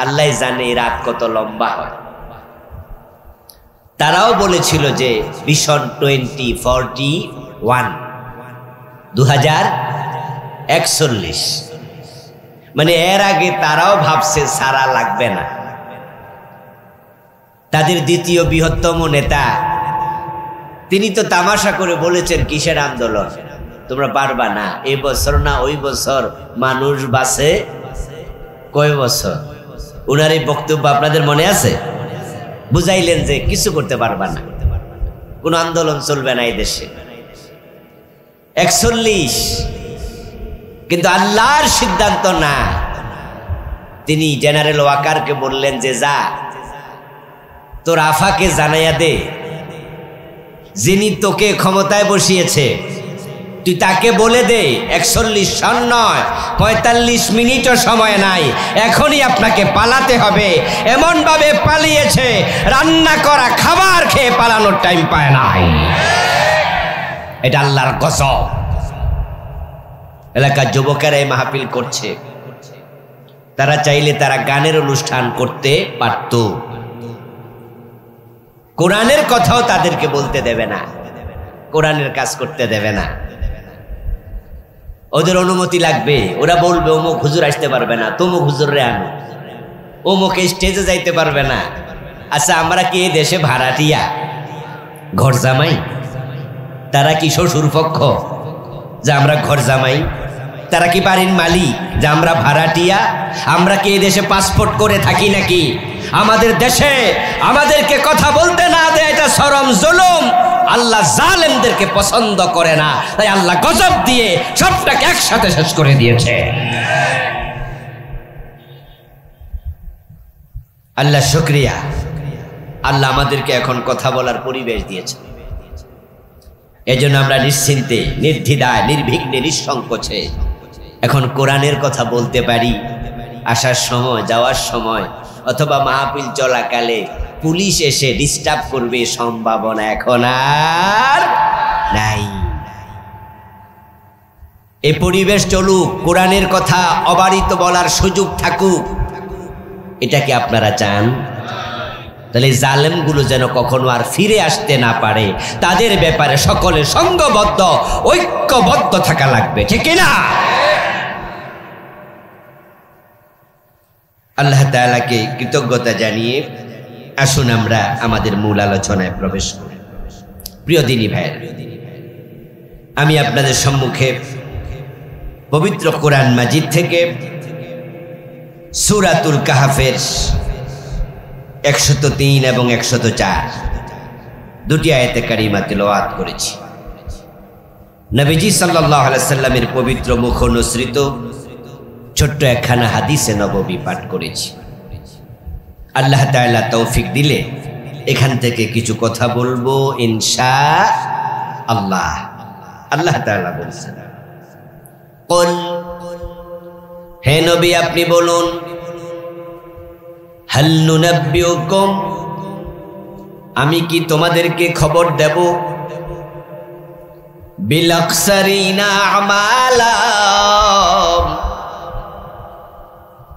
আল্লাহ জানে রাত কত লম্বা হয়। তারাও বলেছিল যে ভিশন 2041, 2041, মানে এর আগে তারাও ভাবছে সারা লাগবে না। তাদের দ্বিতীয় বৃহত্তম নেতা তিনি তো তামাশা করে বলেছেন, কিসের আন্দোলন, তোমরা পারবা না, এই বছর না ওই বছর মানুষ বাঁচে কয় বছর। উনার এই বক্তব্য আপনাদের মনে আছে? বুঝাইলেন যে কিছু করতে পারবা না, কোন আন্দোলন চলবে না এই দেশে। 41, কিন্তু আল্লাহর সিদ্ধান্ত না। তিনি জেনারেল ওয়াকারকে বললেন যে যা, তোর আফাকে জানাইয়া দে, যিনি তোকে ক্ষমতায় বসিয়েছে, তুই তাকে বলে দে 41 সন নয়, 45 মিনিটও সময় নাই, এখনই আপনাকে পালাতে হবে। এমন ভাবে পালিয়েছে, রান্না করা খাবার খেয়ে পালানোর টাইম পায় নাই। এটা আল্লাহর গজব। এলাকার যুবকেরা এই মাহফিল করছে, তারা চাইলে তারা গানের অনুষ্ঠান করতে পারত। কোরআনের কথাও তাদেরকে বলতে দেবে না, কোরআনের কাজ করতে দেবে না। ওদের অনুমতি লাগবে, ওরা বলবে অমুক হুজুর আসতে পারবে না, তমুক হুজুরে আনো, অমুক স্টেজে যাইতে পারবে না। আচ্ছা, আমরা কি এই দেশে ভাড়াটিয়া, ঘর জামাই? তারা কি শ্বশুর পক্ষ যে আমরা ঘর জামাই? তারা কি বাড়ির মালিক যে আমরা ভাড়াটিয়া? আমরা কি এই দেশে পাসপোর্ট করে থাকি নাকি? আমাদের দেশে আমাদেরকে কথা বলতে না দেয়, এটা চরম জুলুম। আল্লাহ জালেমদেরকে পছন্দ করে না, তাই আল্লাহ গজব দিয়ে সবটাকে একসাথে শেষ করে দিয়েছে। আল্লাহ শুকরিয়া, আল্লাহ আমাদেরকে এখন কথা বলার পরিবেশ দিয়েছে। এজন্য আমরা নিশ্চিন্তে, নির্দ্বিধায়, নির্বিঘ্নে, নিঃসংকোচে এখন কোরআনের কথা বলতে পারি। আসার সময়, যাওয়ার সময় অথবা মাহফিল চলাকালে পুলিশ এসে ডিস্টার্ব করবে সম্ভাবনা এখন আর নাই। এই পরিবেশ চলুক, কোরআনের কথা অবারিত বলার সুযোগ থাকুক, এটা কি আপনারা চান? তাহলে জালেমগুলো যেন কখনো আর ফিরে আসতে না পারে, তাদের ব্যাপারে সকলে সংঘবদ্ধ, ঐক্যবদ্ধ থাকা লাগবে, ঠিক কিনা? আল্লাহ তাআলাকে কৃতজ্ঞতা জানিয়ে আসুন আমরা আমাদের মূল আলোচনায় প্রবেশ করি। প্রিয় দিনী ভাই, আমি আপনাদের সম্মুখে পবিত্র কোরআন মাজিদ থেকে সূরাতুল কাহফের 103 এবং 104 দুটি আয়াতে কারিমা তিলাওয়াত করেছি। নবীজি সাল্লাল্লাহু আলাইহি সাল্লামের পবিত্র মুখ অনুসৃত ছোট্ট একখানা হাদিসে নববী পাঠ করেছি। আল্লাহ তাআলা তৌফিক দিলে এখান থেকে কিছু কথা বলবো ইনশাআল্লাহ। আল্লাহ তাআলা বলছেন, কুল, হে নবী আপনি বলুন, হাল নুনাব্বিউকুম, আমি কি তোমাদেরকে খবর দেব, বিল আকসারিনা আমালা,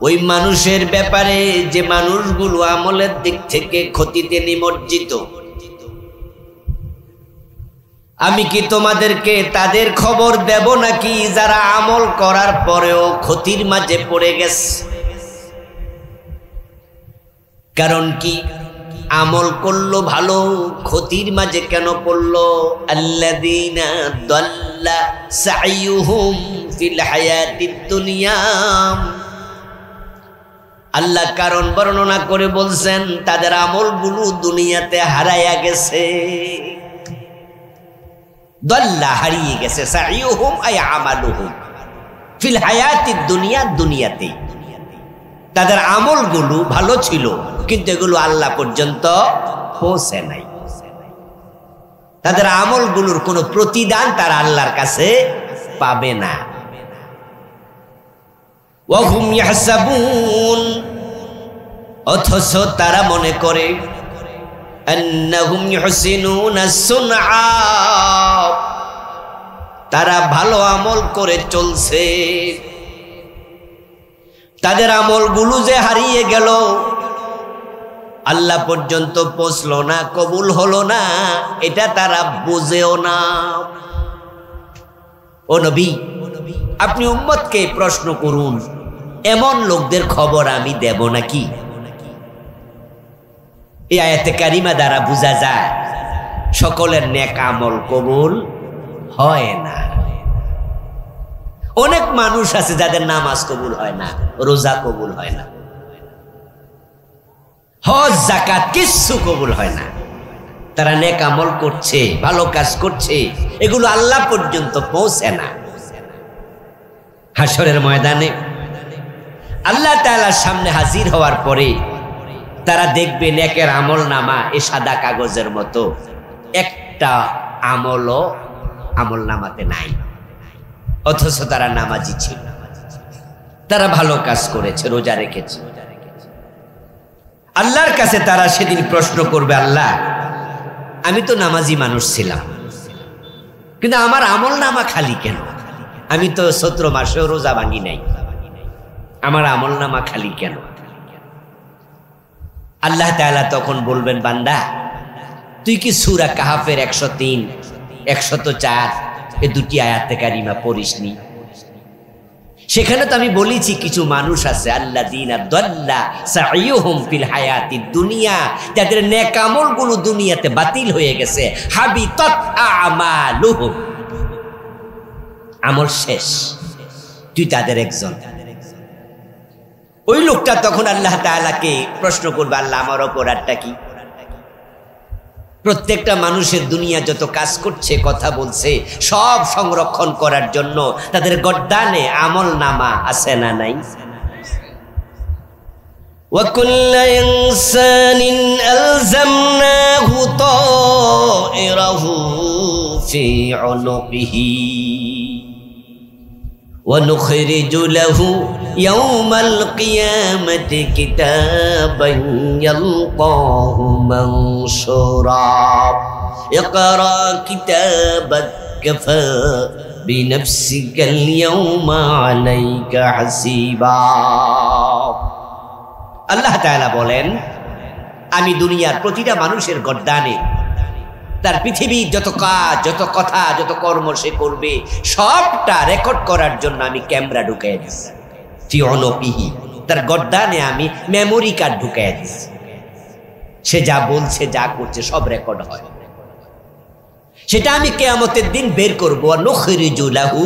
ওই মানুষের ব্যাপারে যে মানুষগুলো আমলের দিক থেকে ক্ষতিতে নিমজ্জিত। আমি কি তোমাদেরকে তাদের খবর দেব নাকি যারা আমল করার পরেও ক্ষতির মাঝে পড়ে গেছে? কারণ কি, আমল করলো ভালো, ক্ষতির মাঝে কেন পড়লো? আল্লাযীনা দাল্লা সাইয়ুহুম ফিল হায়াতিদ দুনিয়া, আল্লাহ কারণ বর্ণনা করে বলছেন তাদের আমলগুলো দুনিয়াতে হারায়া গেছে। দাল্লা, হারিয়ে গেছে, সাইয়ুহুম আই আমালুহুম ফিল হায়াতিদ দুনিয়া, দুনিয়াতে তাদের আমলগুলো ভালো ছিল কিন্তু এগুলো আল্লাহ পর্যন্ত পৌঁছে নাই। তাদের আমলগুলোর কোনো প্রতিদান তারা আল্লাহর কাছে পাবে না। ওয়াহুম ইয়াহসাবুন, অথচ তারা মনে করে, আন্নাহুম ইউহসিনুনা সুনআ, তারা ভালো আমল করে চলছে। তাদের আমলগুলো যে হারিয়ে গেল, আল্লাহ পর্যন্ত পৌঁছলো না, কবুল হলো না, এটা তারা বুঝেও না। ও নবী, আপনি উম্মতকে প্রশ্ন করুন, এমন লোকদের খবর আমি দেব নাকি? এই আয়াতে কারিমা দ্বারা বোঝা যায় সকলের নেক আমল কবুল হয় না। অনেক মানুষ আছে যাদের নামাজ কবুল হয় না, রোজা কবুল হয় না, হজ যাকাত কিচ্ছু কবুল হয় না। তারা নেক আমল করছে, ভালো কাজ করছে, এগুলো আল্লাহ পর্যন্ত পৌঁছে না। হাসরের ময়দানে আল্লাহ তাআলার সামনে হাজির হওয়ার পরে তারা দেখবে নেকের আমল নামা এ সাদা কাগজের মতো, একটা আমলও আমল নামাতে নাই। অথচ তারা নামাজি ছিল, তারা ভালো কাজ করেছে, রোজা রেখেছে। আল্লাহর কাছে তারা সেদিন প্রশ্ন করবে, আল্লাহ আমি তো নামাজি মানুষ ছিলাম, কিন্তু আমার আমল নামা খালি কেন? আমি তো 17 মাসেও রোজা ভাঙি নাই, আমার আমল নামা খালি কেন? আল্লাহ তাআলা তখন বলবেন, বান্দা তুই কি সূরা কাহফের 103, 104 এ দুটি আয়াতে কারিমা পড়িসনি? সেখানে তো আমি বলেছি কিছু মানুষ আছে আল্লাযীনা দাল্লা সাইয়ুহুম ফিল হায়াতিদ দুনিয়া, তাদের নেক আমলগুলো দুনিয়াতে বাতিল হয়ে গেছে। হাবিতাত আমালুহুম, আমল শেষ। তুই তাদের একজন। ওই লোকটা তখন আল্লাহ তাআলাকে প্রশ্ন করবে, আল্লাহ আমার অপরাধটা কি? প্রত্যেকটা মানুষের দুনিয়া যত কাজ করছে, কথা বলছে, সব সংরক্ষণ করার জন্য তাদের গর্দানে আমল নামা আছে না নাই? وَكُلَّ إِنسَانٍ أَلْزَمْنَاهُ طَائِرَهُ فِي عُنُقِهِ وَنُخْرِجُ لَهُ يَوْمَ الْقِيَامَةِ كِتَابًا يَلْقَاهُ مَنشُورًا اقْرَأْ كِتَابَكَ كَفَى بِنَفْسِكَ الْيَوْمَ عَلَيْكَ حَسِيبًا। আল্লাহ তাআলা বলেন, আমি দুনিয়ার প্রতিটা মানুষের গর্দানে তার পৃথিবীর যত কাজ, যত কথা, যত কর্ম সে করবে সবটা রেকর্ড করার জন্য আমি ক্যামেরা ঢুকাই দিচ্ছি। ফি উনুকিহি, তার গর্দানে আমি মেমোরি কার্ড ঢুকাই দিচ্ছি। সে যা বলছে, যা করছে সব রেকর্ড হয়। সেটা আমি কিয়ামতের দিন বের করব। নুখরিজু লাহু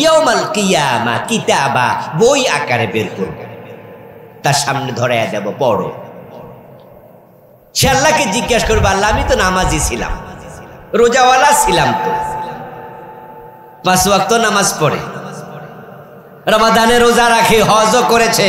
ইয়াউমাল কিয়ামা কিতাবা, বই আকারে বের করব, তার সামনে ধরাইয়া দেব, পড়ো। সে আল্লাহকে জিজ্ঞাসা করবে, আল্লাহ আমি তো নামাজি ছিলাম, রোজাওয়ালা ছিলাম, তো 5 ওয়াক্ত নামাজ পড়ে, রমাদানে রোজা রাখে, হজও করেছে,